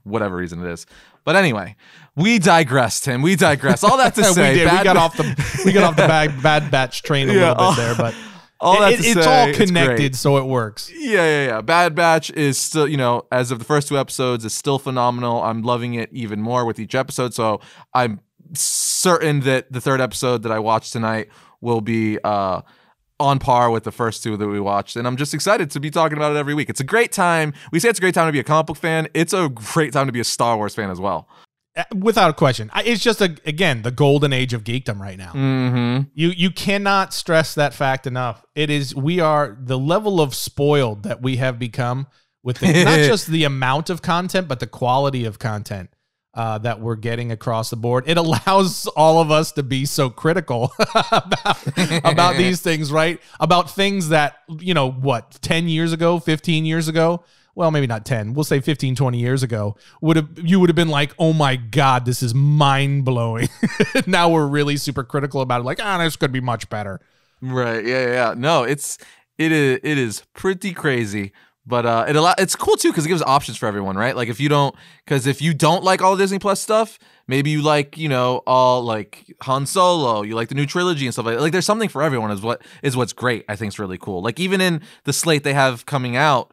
Speaker 1: whatever reason it is. But anyway, we digressed, Tim. We digress. All that to say,
Speaker 2: we got off the Bad Batch train a little bit there, but it's all connected, so it works.
Speaker 1: Yeah. Bad Batch is still, as of the first 2 episodes, is still phenomenal. I'm loving it even more with each episode. So I'm certain that the 3rd episode that I watched tonight will be on par with the first 2 that we watched. And I'm just excited to be talking about it every week. It's a great time. We say it's a great time to be a comic book fan. It's a great time to be a Star Wars fan as well.
Speaker 2: Without a question. It's just, again, the golden age of geekdom right now. You cannot stress that fact enough. We are the level of spoiled that we have become with not just the amount of content, but the quality of content that we're getting across the board. It allows all of us to be so critical about these things, right? About things that, 10 years ago, 15 years ago, well, maybe not 10, we'll say 15, 20 years ago, you would have been like, oh my God, this is mind blowing. Now we're really super critical about it. Like, this could be much better.
Speaker 1: Right. Yeah. No, it is pretty crazy. But it's cool too because it gives options for everyone, right? Like if you don't like all Disney Plus stuff, maybe you like all like Han Solo, you like the new trilogy and stuff like that. Like there's something for everyone is what's great. I think is really cool. Like even in the slate they have coming out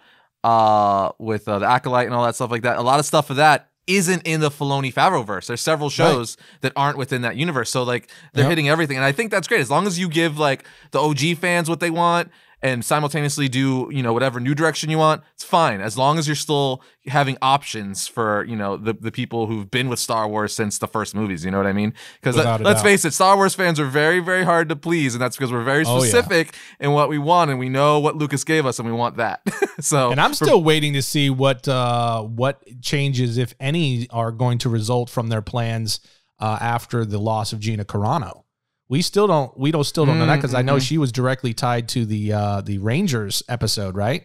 Speaker 1: with the Acolyte and all that stuff like that, a lot of stuff of that isn't in the Filoni Favreau-verse. There's several shows that aren't within that universe, so like they're hitting everything, and I think that's great as long as you give like the OG fans what they want and simultaneously do, whatever new direction you want, it's fine. As long as you're still having options for, the people who've been with Star Wars since the first movies, you know what I mean? Because let's face it, Star Wars fans are very, very hard to please, and that's because we're very specific in what we want, and we know what Lucas gave us, and we want that.
Speaker 2: And I'm still waiting to see what changes, if any, are going to result from their plans after the loss of Gina Carano. We still don't know that because I know she was directly tied to the Rangers episode, right?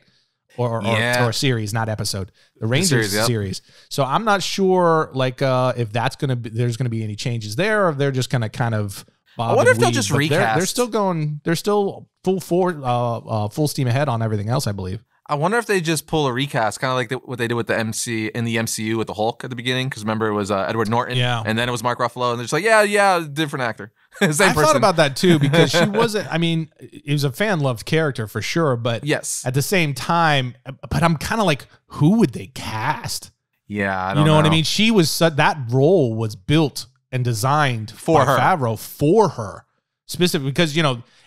Speaker 2: Or series, not episode. The Rangers series. So I'm not sure like if there's gonna be any changes there, or if they're just gonna kind of Bob
Speaker 1: I wonder
Speaker 2: and
Speaker 1: if they'll
Speaker 2: weave,
Speaker 1: just
Speaker 2: but
Speaker 1: recast.
Speaker 2: They're still going. They're still full steam ahead on everything else, I believe.
Speaker 1: I wonder if they just pull a recast, kind of like what they did with the MCU with the Hulk at the beginning. Because remember, it was Edward Norton, and then it was Mark Ruffalo, and they're just like, yeah, different actor, same person.
Speaker 2: Thought about that too because she wasn't. I mean, it was a fan loved character for sure, but
Speaker 1: yes,
Speaker 2: at the same time, but I'm kind of like, who would they cast?
Speaker 1: Yeah, I don't
Speaker 2: know what I mean. She was that role was built and designed
Speaker 1: for her,
Speaker 2: Favreau for her specifically because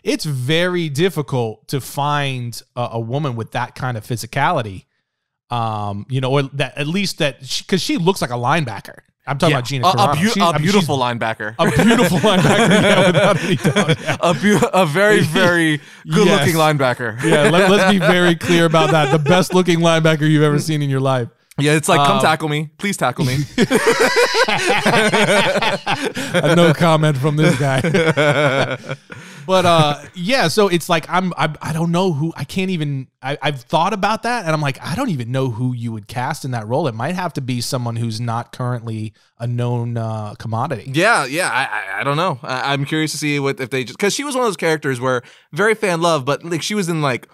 Speaker 2: it's very difficult to find a woman with that kind of physicality. Or that at least that because she looks like a linebacker. I'm talking about Gina Carano.
Speaker 1: A beautiful linebacker.
Speaker 2: A beautiful linebacker, yeah, without any doubt. Yeah.
Speaker 1: A very, very good-looking linebacker.
Speaker 2: Yeah, let's be very clear about that. The best-looking linebacker you've ever seen in your life.
Speaker 1: Yeah, it's like, come tackle me. Please tackle me.
Speaker 2: No comment from this guy. But yeah, so it's like I don't know who I can't even I've thought about that and I'm like I don't even know who you would cast in that role. It might have to be someone who's not currently a known commodity.
Speaker 1: Yeah, I don't know. I'm curious to see if they just because she was one of those characters where very fan love, but like she was in like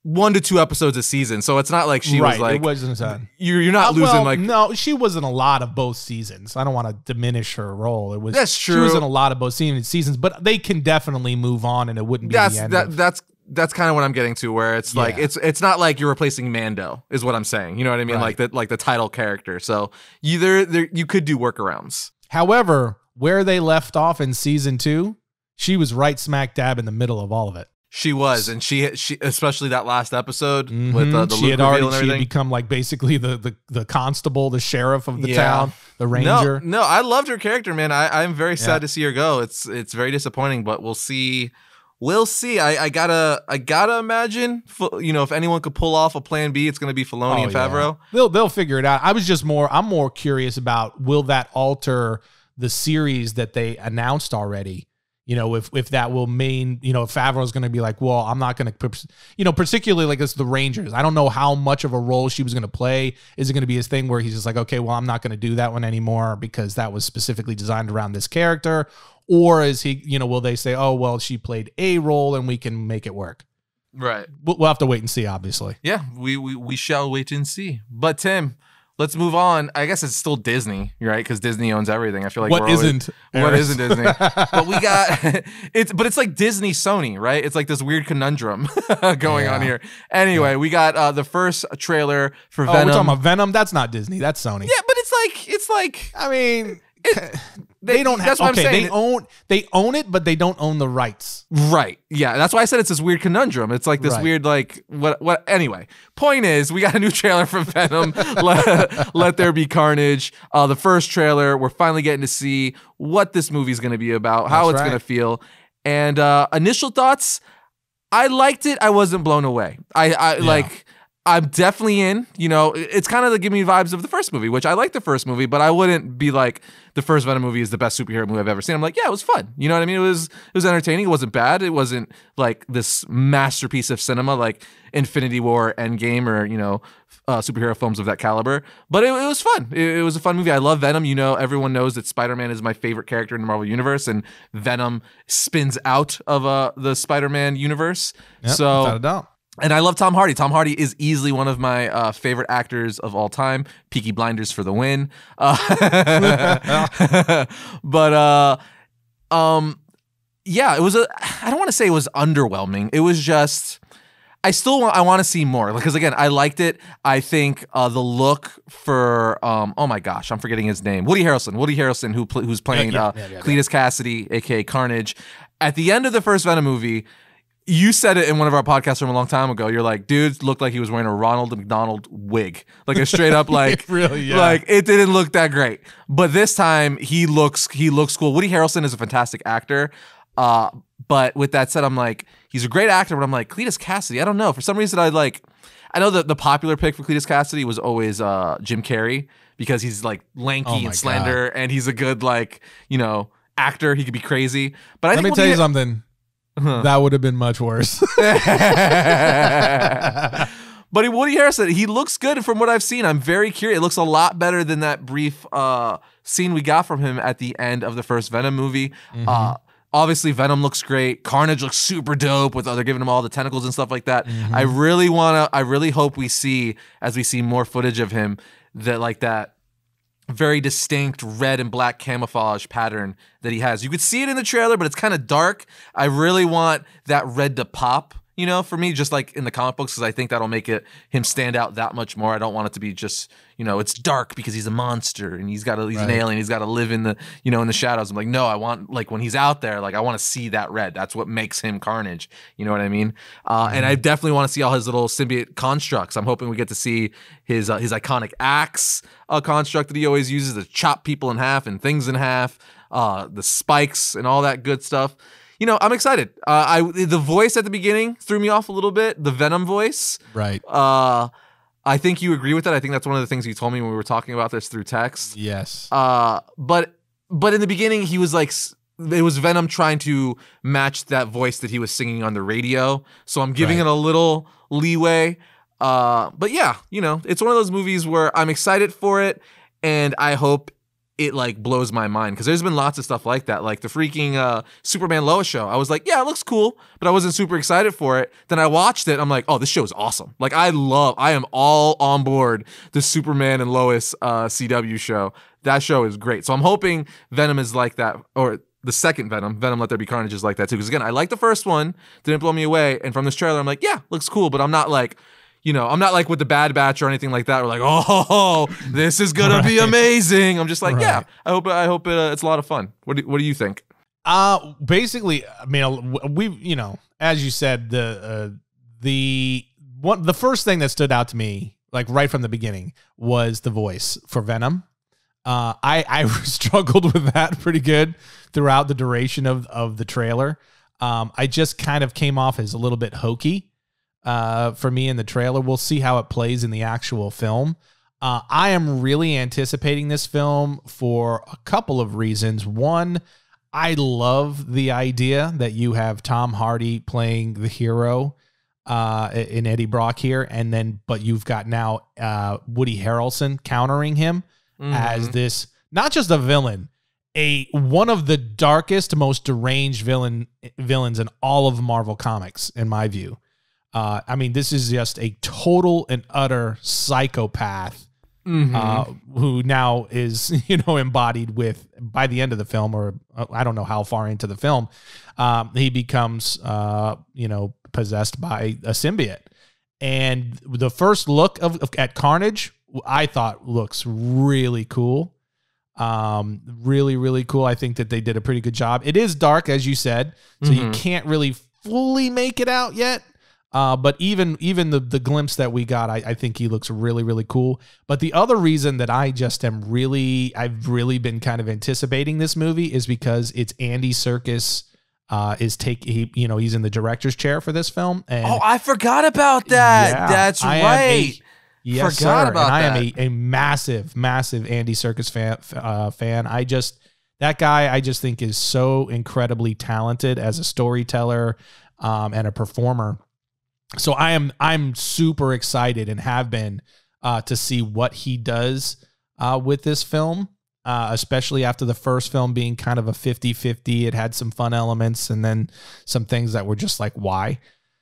Speaker 1: 1 to 2 episodes a season, so it's not like she was like
Speaker 2: it wasn't
Speaker 1: you're not losing like
Speaker 2: no, she was in a lot of both seasons. I don't want to diminish her role. It was
Speaker 1: that's true.
Speaker 2: She was in a lot of both seasons, but they can definitely move on, and it wouldn't be the end.
Speaker 1: That's kind of what I'm getting to, where it's like it's not like you're replacing Mando, is what I'm saying. You know what I mean?
Speaker 2: Right.
Speaker 1: Like the title character. So you could do workarounds.
Speaker 2: However, where they left off in season 2, she was right smack dab in the middle of all of it.
Speaker 1: She was, and she especially that last episode with the
Speaker 2: she
Speaker 1: Luke reveal and everything.
Speaker 2: She had become like basically the constable, the sheriff of the town, the ranger.
Speaker 1: No, I loved her character, man. I'm very sad to see her go. It's very disappointing, but we'll see. We'll see. I gotta imagine, if anyone could pull off a plan B, it's gonna be Filoni and Favreau.
Speaker 2: Yeah. They'll figure it out. I'm more curious about, will that alter the series that they announced already? If that will mean, if Favreau's going to be like, well, I'm not going to, particularly like this, the Rangers. I don't know how much of a role she was going to play. Is it going to be his thing where he's just like, okay, well, I'm not going to do that one anymore because that was specifically designed around this character? Or is he, will they say, oh, well, she played a role and we can make it work?
Speaker 1: Right.
Speaker 2: We'll have to wait and see, obviously.
Speaker 1: Yeah, we shall wait and see. But Tim, let's move on. I guess it's still Disney, right? Because Disney owns everything. I feel like
Speaker 2: what isn't
Speaker 1: Disney? But we got it's like Disney Sony, right? It's like this weird conundrum going on here. Anyway, we got the first trailer for Venom.
Speaker 2: We're talking about Venom. That's not Disney. That's Sony.
Speaker 1: Yeah, but it's like
Speaker 2: I mean. They don't have. Okay, they own it, but they don't own the rights.
Speaker 1: Right. Yeah. That's why I said it's this weird conundrum. It's like this weird, like what? Anyway, point is, we got a new trailer for Venom. Let There Be Carnage. The first trailer. We're finally getting to see what this movie's going to be about, how it's going to feel, and initial thoughts. I liked it. I wasn't blown away. I'm definitely in. It's kind of giving me vibes of the first movie, which I like the first movie, but I wouldn't be like the first Venom movie is the best superhero movie I've ever seen. I'm like, yeah, it was fun. You know what I mean? It was entertaining. It wasn't bad. It wasn't like this masterpiece of cinema like Infinity War, Endgame, or superhero films of that caliber. But it was fun. It was a fun movie. I love Venom. Everyone knows that Spider-Man is my favorite character in the Marvel Universe, and Venom spins out of the Spider-Man universe.
Speaker 2: Yep, without a doubt.
Speaker 1: And I love Tom Hardy. Tom Hardy is easily one of my favorite actors of all time. Peaky Blinders for the win. But yeah, it was I don't want to say it was underwhelming. It was just I want to see more because again, I liked it. I think the look for oh my gosh, I'm forgetting his name. Woody Harrelson, who's playing Cletus Cassidy, aka Carnage. At the end of the first Venom movie, you said it in one of our podcasts from a long time ago. You're like, dude looked like he was wearing a Ronald McDonald wig, like a straight up like,
Speaker 2: really, yeah.
Speaker 1: Like it didn't look that great. But this time he looks cool. Woody Harrelson is a fantastic actor. But with that said, I'm like, he's a great actor. But I'm like, Cletus Cassidy, I don't know. For some reason, I know that the popular pick for Cletus Cassidy was always Jim Carrey because he's like lanky and slender, and he's a good actor. He could be crazy. But
Speaker 2: let me tell you something. That would have been much worse.
Speaker 1: But Woody Harrelson, he looks good from what I've seen. I'm very curious. It looks a lot better than that brief scene we got from him at the end of the first Venom movie. Obviously, Venom looks great. Carnage looks super dope with they're giving him all the tentacles and stuff like that. I really hope we see, as we see more footage of him, that very distinct red and black camouflage pattern that he has. You could see it in the trailer, but it's kind of dark. I really want that red to pop, you know, for me, just like in the comic books, because I think that'll make him stand out that much more. I don't want it to be just, you know, it's dark because he's a monster and he's an alien. He's got to live in the, you know, in the shadows. I'm like, no, I want, like, when he's out there, like, I want to see that red. That's what makes him Carnage. You know what I mean? And I definitely want to see all his little symbiote constructs. I'm hoping we get to see his iconic axe construct that he always uses to chop people in half and things in half, the spikes and all that good stuff. You know, I'm excited. The voice at the beginning threw me off a little bit. The Venom voice.
Speaker 2: Right.
Speaker 1: I think you agree with that. I think that's one of the things you told me when we were talking about this through text.
Speaker 2: Yes.
Speaker 1: But in the beginning, he was like, it was Venom trying to match that voice that he was singing on the radio. So I'm giving it a little leeway. But yeah, you know, it's one of those movies where I'm excited for it, and I hope it like blows my mind, because there's been lots of stuff like that, like the freaking Superman Lois show. I was like, yeah, it looks cool, but I wasn't super excited for it. Then I watched it. I'm like, oh, this show is awesome. Like, I am all on board the Superman and Lois CW show. That show is great. So I'm hoping Venom is like that, or the second Venom, Let There Be Carnage, is like that too. Because again, I like the first one, didn't blow me away, and from this trailer, I'm like, yeah, looks cool, but I'm not like, you know, I'm not like with the Bad Batch or anything like that. We're like, oh, this is gonna be amazing. I'm just like, yeah, I hope it's a lot of fun. What do you think?
Speaker 2: Basically, I mean, you know, as you said, the first thing that stood out to me, like right from the beginning, was the voice for Venom. I struggled with that pretty good throughout the duration of the trailer. I just kind of came off as a little bit hokey for me in the trailer. We'll see how it plays in the actual film. I am really anticipating this film for a couple of reasons. One, I love the idea that you have Tom Hardy playing the hero in Eddie Brock here, but you've got now Woody Harrelson countering him as this, not just a villain, one of the darkest, most deranged villains in all of Marvel Comics, in my view. I mean, this is just a total and utter psychopath who now is, you know, embodied with, by the end of the film, or I don't know how far into the film, he becomes, you know, possessed by a symbiote. And the first look at Carnage, I thought looks really cool. Really, really cool. I think that they did a pretty good job. It is dark, as you said, so you can't really fully make it out yet. But even the glimpse that we got, I think he looks really, really cool. But the other reason that I've really been kind of anticipating this movie is because it's Andy Serkis he's in the director's chair for this film. And
Speaker 1: I forgot about that. Yeah, that's right.
Speaker 2: Yes, forgot about that. I am a massive, massive Andy Serkis fan. That guy I just think is so incredibly talented as a storyteller and a performer. So I'm super excited, and have been, to see what he does with this film, especially after the first film being kind of a 50-50. It had some fun elements and then some things that were just like, why?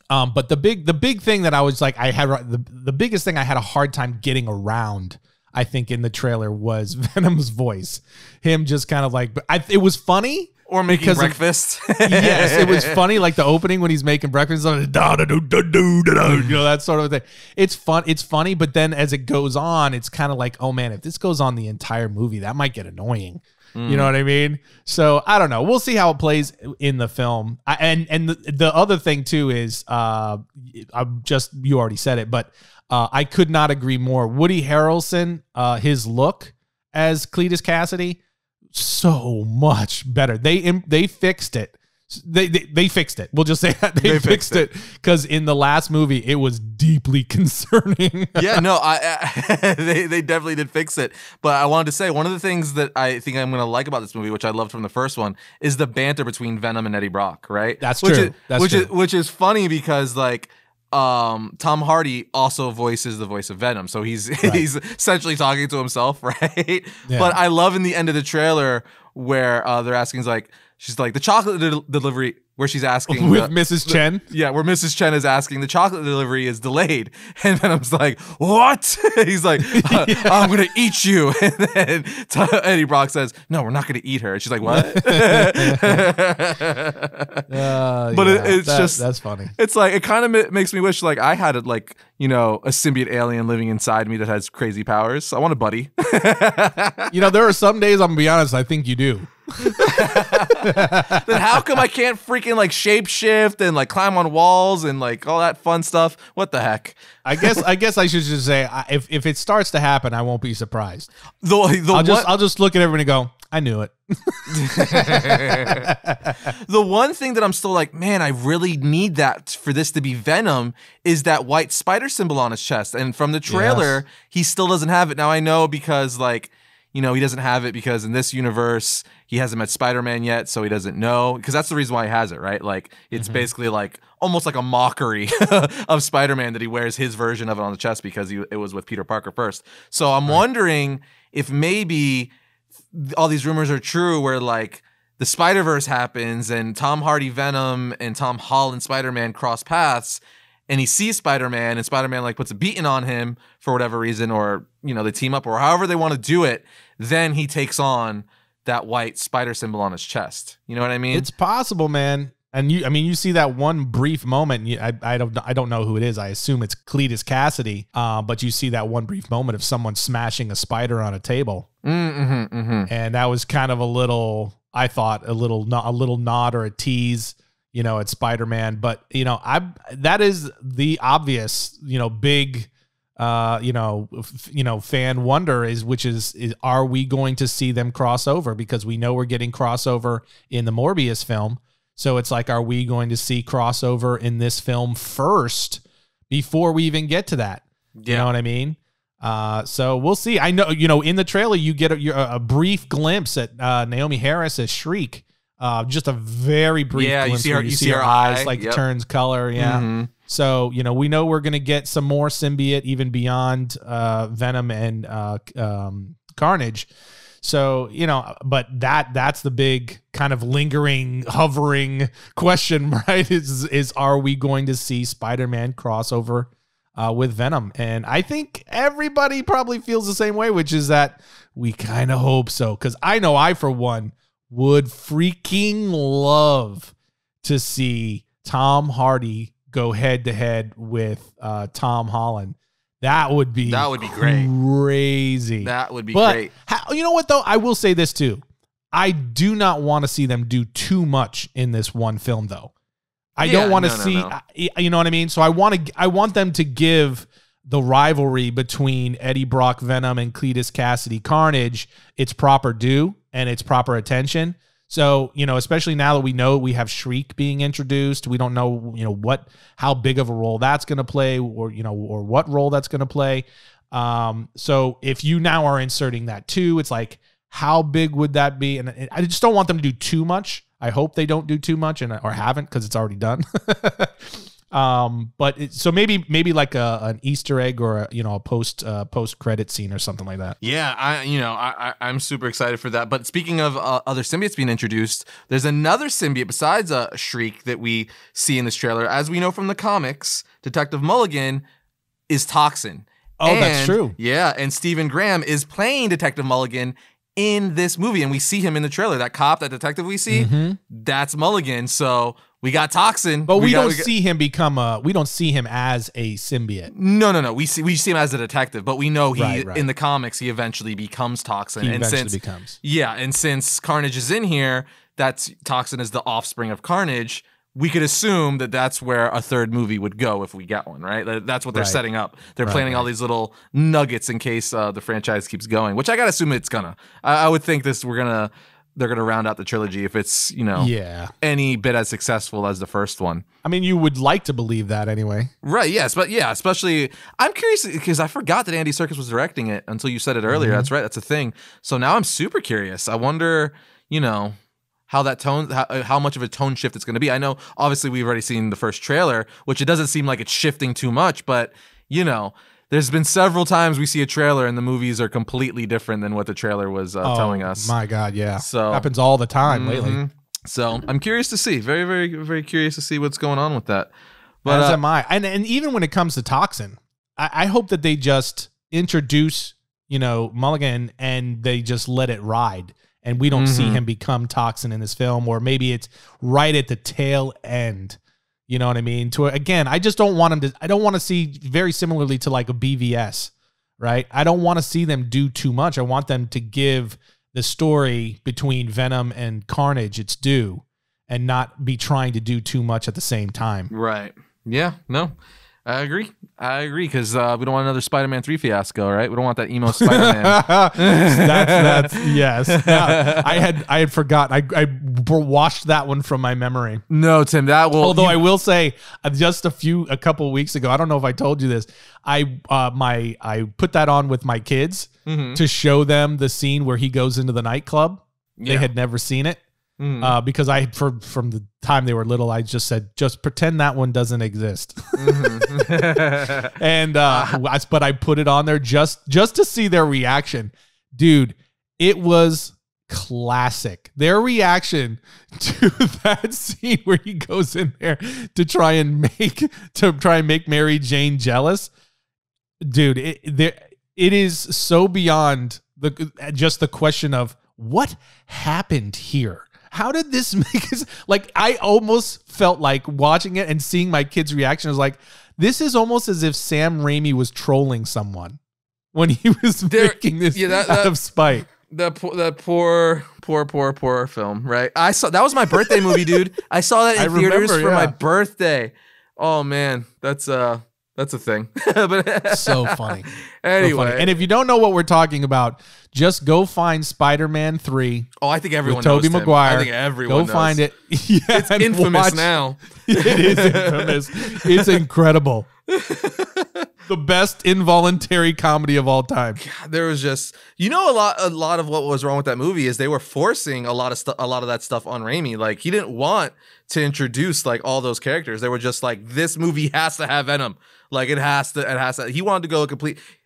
Speaker 2: But the big thing that I was like, the biggest thing I had a hard time getting around, I think, in the trailer was Venom's voice. Him just kind of like, it was funny.
Speaker 1: Or making breakfast.
Speaker 2: Yes, it was funny, like the opening when he's making breakfast, you know, that sort of thing. It's fun. It's funny, but then as it goes on, it's kind of like, oh man, if this goes on the entire movie, that might get annoying. You know what I mean? So I don't know. We'll see how it plays in the film. And the other thing too is, you already said it, but I could not agree more. Woody Harrelson, his look as Cletus Cassidy, so much better. They fixed it. They fixed it. We'll just say that they fixed it, because in the last movie it was deeply concerning.
Speaker 1: Yeah, no, they definitely did fix it. But I wanted to say, one of the things that I think I'm going to like about this movie, which I loved from the first one, is the banter between Venom and Eddie Brock. Right?
Speaker 2: That's true.
Speaker 1: Which is funny, because like, Tom Hardy also voices the voice of Venom, so he's essentially talking to himself, right? Yeah. But I love in the end of the trailer where they're asking, like, she's like, the chocolate delivery, where she's asking
Speaker 2: with Mrs. Chen.
Speaker 1: Yeah, where Mrs. Chen is asking, the chocolate delivery is delayed. And Venom's like, what? He's like, I'm going to eat you. And then Eddie Brock says, no, we're not going to eat her. And she's like, what? But that's funny. It's like, it kind of makes me wish like I had a symbiote alien living inside me that has crazy powers. I want a buddy.
Speaker 2: There are some days, I'm going to be honest, I think you do.
Speaker 1: Then how come I can't freaking like shapeshift and like climb on walls and like all that fun stuff? What the heck?
Speaker 2: I guess I should just say if it starts to happen, I won't be surprised. I'll just look at everyone and go, I knew it.
Speaker 1: The one thing that I'm still like, man, I really need that for this to be Venom is that white spider symbol on his chest. And from the trailer, he still doesn't have it. Now I know because like, he doesn't have it because in this universe, he hasn't met Spider-Man yet, so he doesn't know. Because that's the reason why he has it, right? Like, it's basically like almost like a mockery of Spider-Man that he wears his version of it on the chest because it was with Peter Parker first. So I'm wondering if maybe all these rumors are true where like the Spider-Verse happens and Tom Hardy Venom and Tom Holland Spider-Man cross paths. And he sees Spider-Man, and Spider-Man like puts a beating on him for whatever reason, or they team up, or however they want to do it. Then he takes on that white spider symbol on his chest. You know what I mean?
Speaker 2: It's possible, man. And you see that one brief moment. I don't know who it is. I assume it's Cletus Cassidy. But you see that one brief moment of someone smashing a spider on a table, and that was kind of a little nod or a tease. At Spider-Man, but that is the obvious, big, fan wonder which is are we going to see them cross over? Because we know we're getting crossover in the Morbius film. So it's like, are we going to see crossover in this film first before we even get to that? Yeah. You know what I mean? So we'll see. I know, in the trailer, you get a brief glimpse at Naomi Harris as Shriek. Just a very brief glimpse. You see her eyes turns color. Yeah. So, we know we're going to get some more symbiote even beyond Venom and Carnage. So, but that's the big kind of lingering, hovering question, right? Is are we going to see Spider-Man crossover with Venom? And I think everybody probably feels the same way, which is that we kind of hope so. Because I know I, for one, would freaking love to see Tom Hardy go head to head with Tom Holland. That would be great. Crazy.
Speaker 1: That would be great.
Speaker 2: You know what though? I will say this too. I do not want to see them do too much in this one film though. I don't want to see. You know what I mean? So I want them to give the rivalry between Eddie Brock Venom and Cletus Cassidy Carnage its proper due and its proper attention. So, especially now that we know we have Shriek being introduced, we don't know, how big of a role that's going to play or what role that's going to play. So if you now are inserting that too, it's like, how big would that be? And I just don't want them to do too much. I hope they don't do too much or haven't, because it's already done. So maybe like an Easter egg or a post credit scene or something like that.
Speaker 1: Yeah, I'm super excited for that. But speaking of other symbiotes being introduced, there's another symbiote besides Shriek that we see in this trailer. As we know from the comics, Detective Mulligan is Toxin.
Speaker 2: That's true.
Speaker 1: Yeah, and Stephen Graham is playing Detective Mulligan in this movie, and we see him in the trailer. That cop, that detective we see, that's Mulligan. So we got Toxin,
Speaker 2: but we don't see him as a symbiote.
Speaker 1: No. We see him as a detective, but we know in the comics he eventually becomes Toxin. And since Carnage is in here, that's Toxin is the offspring of Carnage. We could assume that that's where a third movie would go if we get one, right? That's what they're setting up. They're planning all these little nuggets in case the franchise keeps going, which I gotta assume it's gonna. I would think they're gonna round out the trilogy if it's any bit as successful as the first one.
Speaker 2: I mean, you would like to believe that anyway,
Speaker 1: right? Yes, but especially I'm curious because I forgot that Andy Serkis was directing it until you said it earlier. That's right, that's a thing. So now I'm super curious. I wonder, how that tone, how much of a tone shift it's going to be. I know, obviously, we've already seen the first trailer, which it doesn't seem like it's shifting too much, but, there's been several times we see a trailer and the movies are completely different than what the trailer was telling us.
Speaker 2: My God, yeah. So happens all the time lately.
Speaker 1: So I'm curious to see, very, very, very curious to see what's going on with that. But
Speaker 2: as am I. And even when it comes to Toxin, I hope that they just introduce, Mulligan and they just let it ride. And we don't see him become Toxin in this film, or maybe it's right at the tail end. You know what I mean? Again, I just don't want him to. I don't want to see, very similarly to like a BVS, right? I don't want to see them do too much. I want them to give the story between Venom and Carnage its due, and not be trying to do too much at the same time.
Speaker 1: Right. Yeah. No. I agree, because we don't want another Spider-Man 3 fiasco, right? We don't want that emo Spider-Man.
Speaker 2: that's yes. Yeah, I had forgotten. I washed that one from my memory.
Speaker 1: No, Tim, that will.
Speaker 2: Although I will say, just a couple of weeks ago, I don't know if I told you this. I put that on with my kids to show them the scene where he goes into the nightclub. Yeah. They had never seen it. Because from the time they were little, I just said, just pretend that one doesn't exist. And but I put it on there just to see their reaction. Dude, it was classic. Their reaction to that scene where he goes in there to try and make Mary Jane jealous. Dude, it is so beyond just the question of what happened here. How did this make us, like, I almost felt like watching it and seeing my kid's reaction. I was like, this is almost as if Sam Raimi was trolling someone when he was making this out of spite.
Speaker 1: That poor film, right? I saw, that was my birthday movie, dude. I saw that in theaters for my birthday. Oh man, that's a thing. But
Speaker 2: so funny.
Speaker 1: Anyway,
Speaker 2: so funny. And if you don't know what we're talking about, just go find Spider-Man 3.
Speaker 1: Oh, I think everyone
Speaker 2: knows Tobey Maguire.
Speaker 1: I think everyone knows.
Speaker 2: Go find it. Yeah,
Speaker 1: it's infamous now.
Speaker 2: It is infamous. It's incredible. The best involuntary comedy of all time.
Speaker 1: God, there was just, a lot of what was wrong with that movie is they were forcing a lot of that stuff on Raimi. Like, he didn't want to introduce like all those characters. They were just like, this movie has to have Venom. Like, it has to. He wanted to go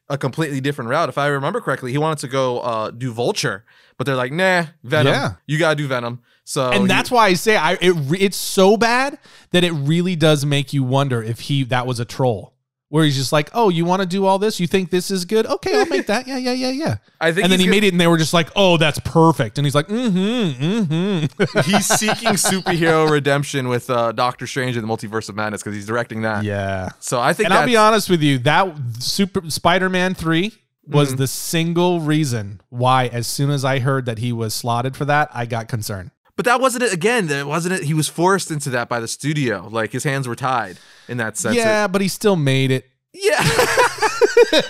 Speaker 1: a completely different route. If I remember correctly, he wanted to go do Vulture, but they're like, nah, Venom. Yeah. You gotta do Venom. So,
Speaker 2: and that's why I say it's so bad that it really does make you wonder if that was a troll. Where he's just like, oh, you want to do all this? You think this is good? Okay, I'll make that. Yeah.
Speaker 1: I think,
Speaker 2: and then he made it, and they were just like, oh, that's perfect. And he's like,
Speaker 1: He's seeking superhero redemption with Doctor Strange and the Multiverse of Madness because he's directing that.
Speaker 2: Yeah.
Speaker 1: So I think,
Speaker 2: and I'll be honest with you, that Spider-Man 3 was the single reason why, as soon as I heard that he was slotted for that, I got concerned.
Speaker 1: But that wasn't it. Again, that wasn't it. He was forced into that by the studio. Like, his hands were tied in that sense.
Speaker 2: Yeah, but he still made it.
Speaker 1: Yeah.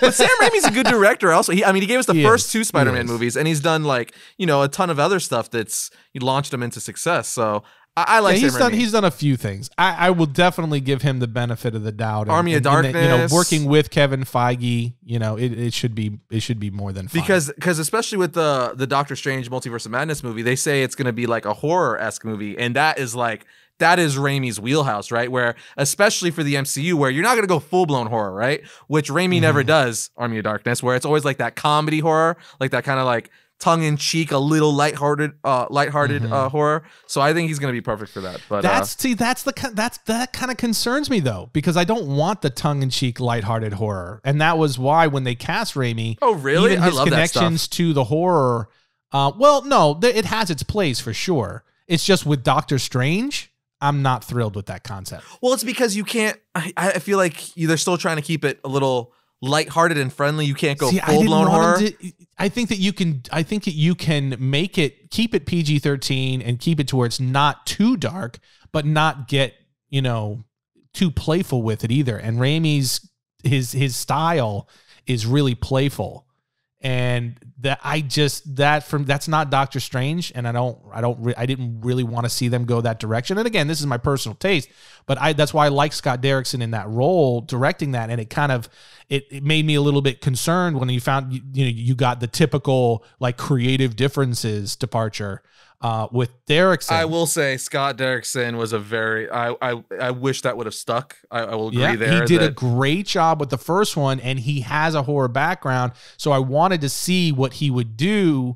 Speaker 1: But Sam Raimi's a good director also. He gave us the first two Spider-Man movies, and he's done like, a ton of other stuff he launched him into success. So I like Sam Raimi.
Speaker 2: He's done a few things. I will definitely give him the benefit of the doubt.
Speaker 1: Army of Darkness.
Speaker 2: Working with Kevin Feige, it should be more than fine.
Speaker 1: Because especially with the Doctor Strange Multiverse of Madness movie, they say it's going to be like a horror-esque movie, and that is Raimi's wheelhouse, right? Where, especially for the MCU, where you're not going to go full-blown horror, right? Which Raimi never does, Army of Darkness, where it's always like that comedy horror, like that kind of like tongue-in-cheek, a little lighthearted horror. So I think he's going to be perfect for that. But
Speaker 2: that kind of concerns me though, because I don't want the tongue-in-cheek, lighthearted horror, and that was why when they cast Raimi,
Speaker 1: oh really,
Speaker 2: even his connections to the horror, it has its place for sure. It's just with Doctor Strange, I'm not thrilled with that concept.
Speaker 1: Well, it's because you can't. I feel like they're still trying to keep it a little lighthearted and friendly. You can't go full blown horror.
Speaker 2: I think that you can. I think that you can keep it PG-13 and keep it to where it's not too dark, but not get too playful with it either. And Raimi's his style is really playful, and that's not Doctor Strange, and I didn't really want to see them go that direction. And again, this is my personal taste, but that's why I like Scott Derrickson in that role directing that, and it kind of it made me a little bit concerned when you found you got the typical like creative differences departure with Derrickson.
Speaker 1: I will say Scott Derrickson was I wish that would have stuck. I will agree there.
Speaker 2: He did a great job with the first one, and he has a horror background, so I wanted to see what he would do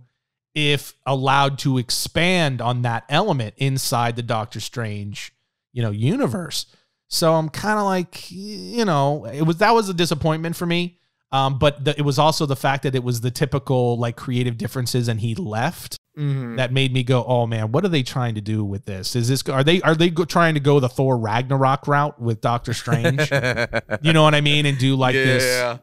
Speaker 2: if allowed to expand on that element inside the Doctor Strange, universe. So I'm kind of like, that was a disappointment for me. But it was also the fact that it was the typical like creative differences and he left that made me go, oh man, what are they trying to do with this? Are they trying to go the Thor Ragnarok route with Doctor Strange? You know what I mean? And do like this,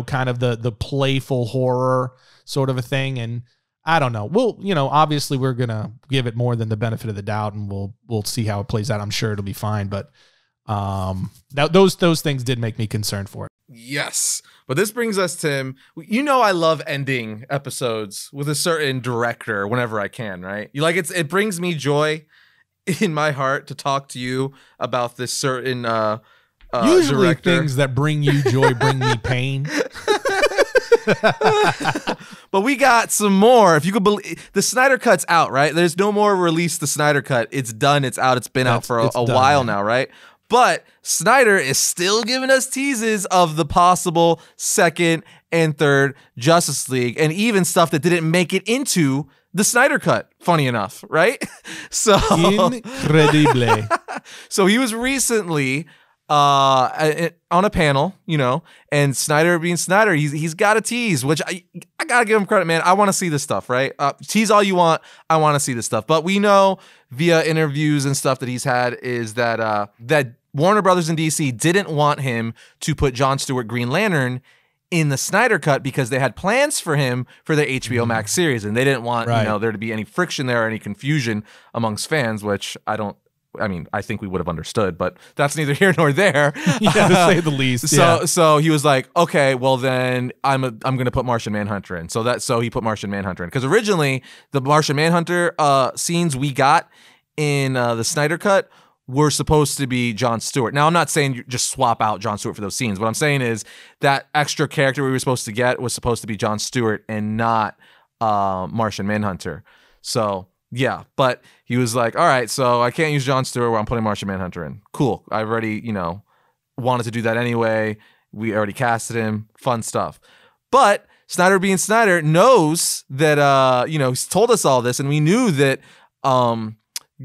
Speaker 2: kind of the playful horror sort of a thing. And I don't know. Well, obviously we're going to give it more than the benefit of the doubt and we'll see how it plays out. I'm sure it'll be fine. But those things did make me concerned for it.
Speaker 1: Yes. But this brings us, Tim, I love ending episodes with a certain director whenever I can, right? It brings me joy in my heart to talk to you about this certain
Speaker 2: usually
Speaker 1: director.
Speaker 2: Things that bring you joy bring me pain.
Speaker 1: But we got some more. If you could believe, the Snyder Cut's out, right? There's no more release the Snyder Cut. It's done. It's out. It's been out for a while now, right? But Snyder is still giving us teases of the possible second and third Justice League, and even stuff that didn't make it into the Snyder Cut, funny enough, right? So
Speaker 2: incredible.
Speaker 1: So he was recently on a panel, and Snyder being Snyder, he's got a tease, which I gotta give him credit, man. I want to see this stuff, right? Tease all you want. I want to see this stuff. But we know via interviews and stuff that he's had is that that Warner Brothers and DC didn't want him to put John Stewart Green Lantern in the Snyder Cut because they had plans for him for their HBO Max series, and they didn't want there to be any friction there or any confusion amongst fans, which I think we would have understood, but that's neither here nor there.
Speaker 2: Yeah, to say the least.
Speaker 1: So he was like, okay, well then I'm going to put Martian Manhunter in. So he put Martian Manhunter in, because originally the Martian Manhunter scenes we got in the Snyder Cut were supposed to be John Stewart. Now, I'm not saying you just swap out John Stewart for those scenes. What I'm saying is that extra character we were supposed to get was supposed to be John Stewart and not Martian Manhunter. So yeah, but he was like, all right, so I can't use John Stewart where I'm putting Martian Manhunter in. Cool. I've already, wanted to do that anyway. We already casted him. Fun stuff. But Snyder being Snyder knows that, he's told us all this, and we knew that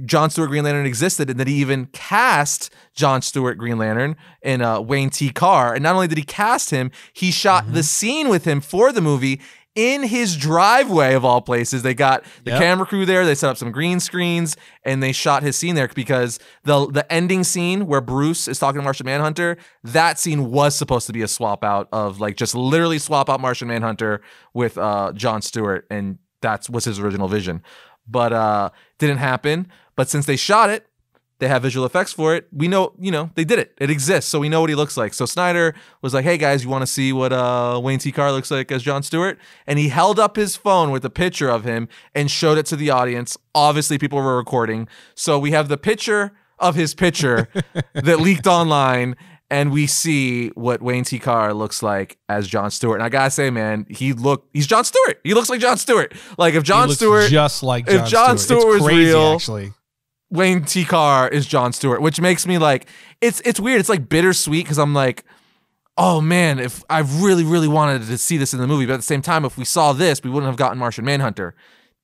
Speaker 1: John Stewart Green Lantern existed, and that he even cast John Stewart Green Lantern in Wayne T. Carr. And not only did he cast him, he shot the scene with him for the movie in his driveway of all places. They got the camera crew there. They set up some green screens and they shot his scene there, because the ending scene where Bruce is talking to Martian Manhunter, that scene was supposed to be a swap out of just literally swap out Martian Manhunter with John Stewart. And that was his original vision, but didn't happen. But since they shot it, they have visual effects for it. We know, they did it. It exists, so we know what he looks like. So Snyder was like, hey guys, you want to see what Wayne T. Carr looks like as John Stewart? And he held up his phone with a picture of him and showed it to the audience. Obviously, people were recording. So we have the picture of his picture that leaked online, and we see what Wayne T. Carr looks like as John Stewart. And I gotta say, man, he's John Stewart. He looks like John Stewart. Like if John Stewart,
Speaker 2: just like
Speaker 1: John if John Stewart was
Speaker 2: crazy,
Speaker 1: real,
Speaker 2: actually.
Speaker 1: Wayne T. Carr is John Stewart, which makes me like, it's weird. It's like bittersweet, because I'm like, oh man, if I really, really wanted to see this in the movie, but at the same time, if we saw this, we wouldn't have gotten Martian Manhunter.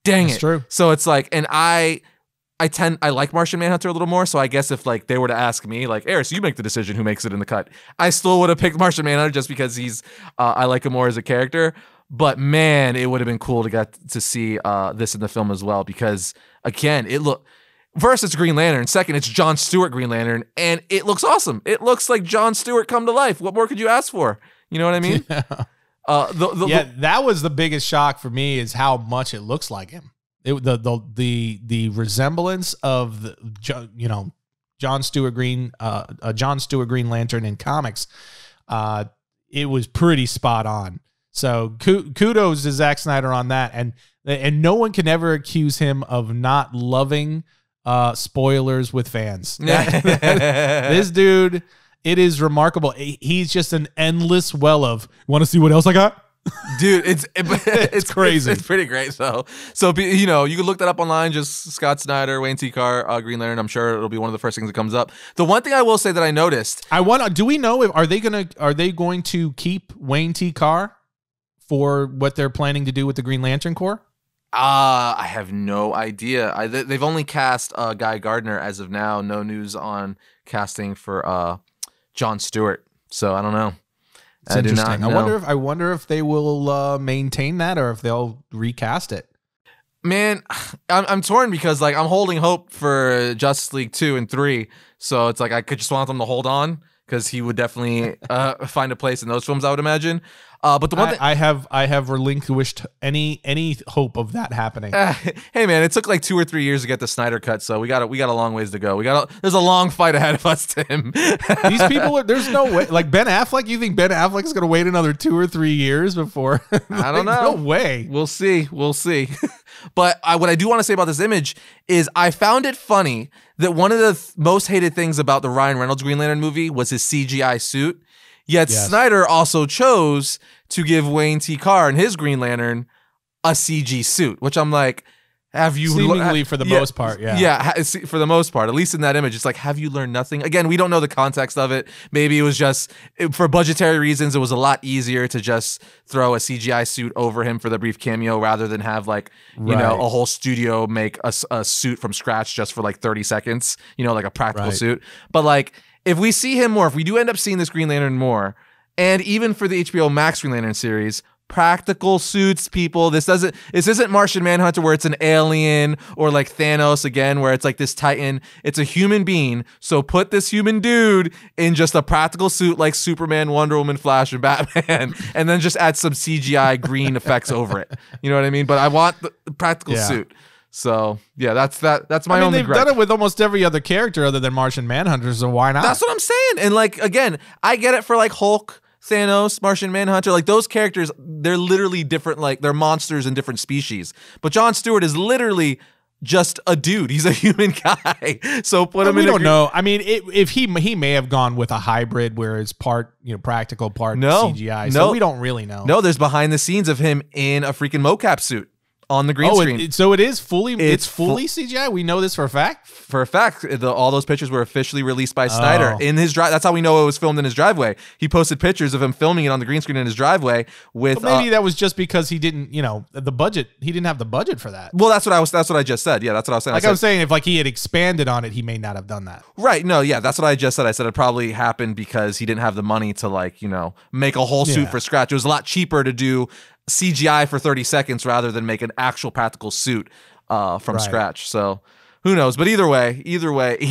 Speaker 1: Dang
Speaker 2: That's
Speaker 1: it.
Speaker 2: True.
Speaker 1: So it's like, and I like Martian Manhunter a little more. So I guess if they were to ask me, like, Arris, you make the decision who makes it in the cut, I still would have picked Martian Manhunter just because I like him more as a character. But man, it would have been cool to get to see this in the film as well, because again, first, it's Green Lantern. Second, it's John Stewart Green Lantern, and it looks awesome. It looks like John Stewart come to life. What more could you ask for? You know what I mean?
Speaker 2: Yeah. That was the biggest shock for me, is how much it looks like him. The resemblance of John Stewart Green Lantern in comics, it was pretty spot on. So kudos to Zack Snyder on that, and no one can ever accuse him of not loving spoilers with fans. This dude, it is remarkable. He's just an endless well of, want to see what else I got?
Speaker 1: Dude, it's
Speaker 2: crazy.
Speaker 1: It's pretty great. So you can look that up online, just Scott Snyder, Wayne T. Carr, Green Lantern. I'm sure it'll be one of the first things that comes up. The one thing I will say that I noticed,
Speaker 2: do we know are they going to keep Wayne T. Carr for what they're planning to do with the Green Lantern Corps?
Speaker 1: I have no idea. They've only cast Guy Gardner as of now. No news on casting for John Stewart. So I don't know.
Speaker 2: It's interesting. I wonder if they will maintain that or if they'll recast it.
Speaker 1: Man, I'm torn because like I'm holding hope for Justice League 2 and 3. So it's like I could just want them to hold on because he would definitely find a place in those films, I would imagine. But the one
Speaker 2: I have relinquished any hope of that happening.
Speaker 1: Hey man, it took like 2 or 3 years to get the Snyder cut, so we got a long ways to go. There's a long fight ahead of us, Tim.
Speaker 2: These people there's no way. Like Ben Affleck, you think Ben Affleck's gonna wait another 2 or 3 years before?
Speaker 1: I don't know.
Speaker 2: No way.
Speaker 1: We'll see. But what I do want to say about this image is I found it funny that one of the most hated things about the Ryan Reynolds Green Lantern movie was his CGI suit. Yet Snyder also chose to give Wayne T. Carr and his Green Lantern a CG suit, which I'm like, have you
Speaker 2: seemingly for the most part,
Speaker 1: for the most part, at least in that image, it's like, have you learned nothing? Again, we don't know the context of it. Maybe it was just for budgetary reasons. It was a lot easier to just throw a CGI suit over him for the brief cameo rather than have like you know a whole studio make a suit from scratch just for like 30 seconds. You know, like a practical suit. But like, if we see him more, if we do end up seeing this Green Lantern more, and even for the HBO Max Green Lantern series, practical suits, people. This isn't Martian Manhunter where it's an alien or like Thanos again, where it's like this Titan. It's a human being. So put this human dude in just a practical suit like Superman, Wonder Woman, Flash, and Batman, and then just add some CGI green effects over it. You know what I mean? But I want the practical suit. So yeah, that's my only gripe.
Speaker 2: They've done it with almost every other character other than Martian Manhunter, so why not?
Speaker 1: That's what I'm saying. And like, again, I get it for like Hulk, Thanos, Martian Manhunter, like those characters, they're literally different, like they're monsters in different species. But John Stewart is literally just a dude. He's a human guy. So put him in.
Speaker 2: We don't know. I mean, if he may have gone with a hybrid where it's part practical, part CGI. So we don't really know.
Speaker 1: No, there's behind the scenes of him in a freaking mocap suit on the green screen.
Speaker 2: So it is fully. It's fully CGI. We know this for a fact.
Speaker 1: For a fact, all those pictures were officially released by Snyder in his drive. That's how we know it was filmed in his driveway. He posted pictures of him filming it on the green screen in his driveway. With
Speaker 2: maybe that was just because he didn't, the budget. He didn't have the budget for that.
Speaker 1: Well, that's what I just said. Yeah, that's what I was saying.
Speaker 2: I was saying, if like he had expanded on it, he may not have done that.
Speaker 1: Right. No. Yeah, that's what I just said. I said it probably happened because he didn't have the money to make a whole suit for scratch. It was a lot cheaper to do CGI for 30 seconds rather than make an actual practical suit from scratch. So who knows? But either way, he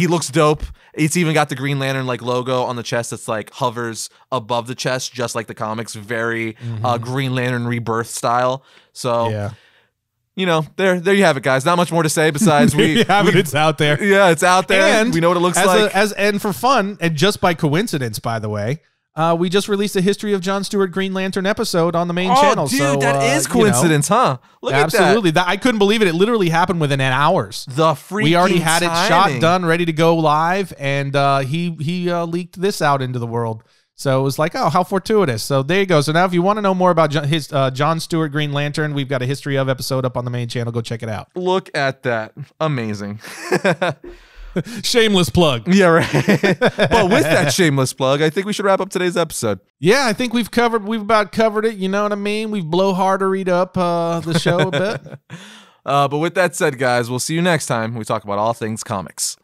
Speaker 1: looks dope. It's even got the Green Lantern logo on the chest that's like hovers above the chest, just like the comics. Very Green Lantern Rebirth style. So there you have it, guys. Not much more to say besides
Speaker 2: it's out there.
Speaker 1: Yeah, it's out there. And we know what it looks like.
Speaker 2: And for fun, and just by coincidence, by the way, we just released a History of John Stewart Green Lantern episode on the main channel.
Speaker 1: Dude,
Speaker 2: so,
Speaker 1: that is coincidence, huh? Look
Speaker 2: absolutely.
Speaker 1: at that.
Speaker 2: I couldn't believe it. It literally happened within hours.
Speaker 1: The freaking
Speaker 2: We already had
Speaker 1: timing.
Speaker 2: it shot, done, ready to go live, and he leaked this out into the world. So it was like, oh, how fortuitous. So there you go. So now if you want to know more about John Stewart Green Lantern, we've got a History of episode up on the main channel. Go check it out.
Speaker 1: Look at that. Amazing.
Speaker 2: Shameless plug.
Speaker 1: Yeah, right. But with that shameless plug, I think we should wrap up today's episode.
Speaker 2: Yeah, I think we've about covered it. You know what I mean? We've blowharderied up the show a bit.
Speaker 1: But with that said, guys, we'll see you next time. We talk about all things comics.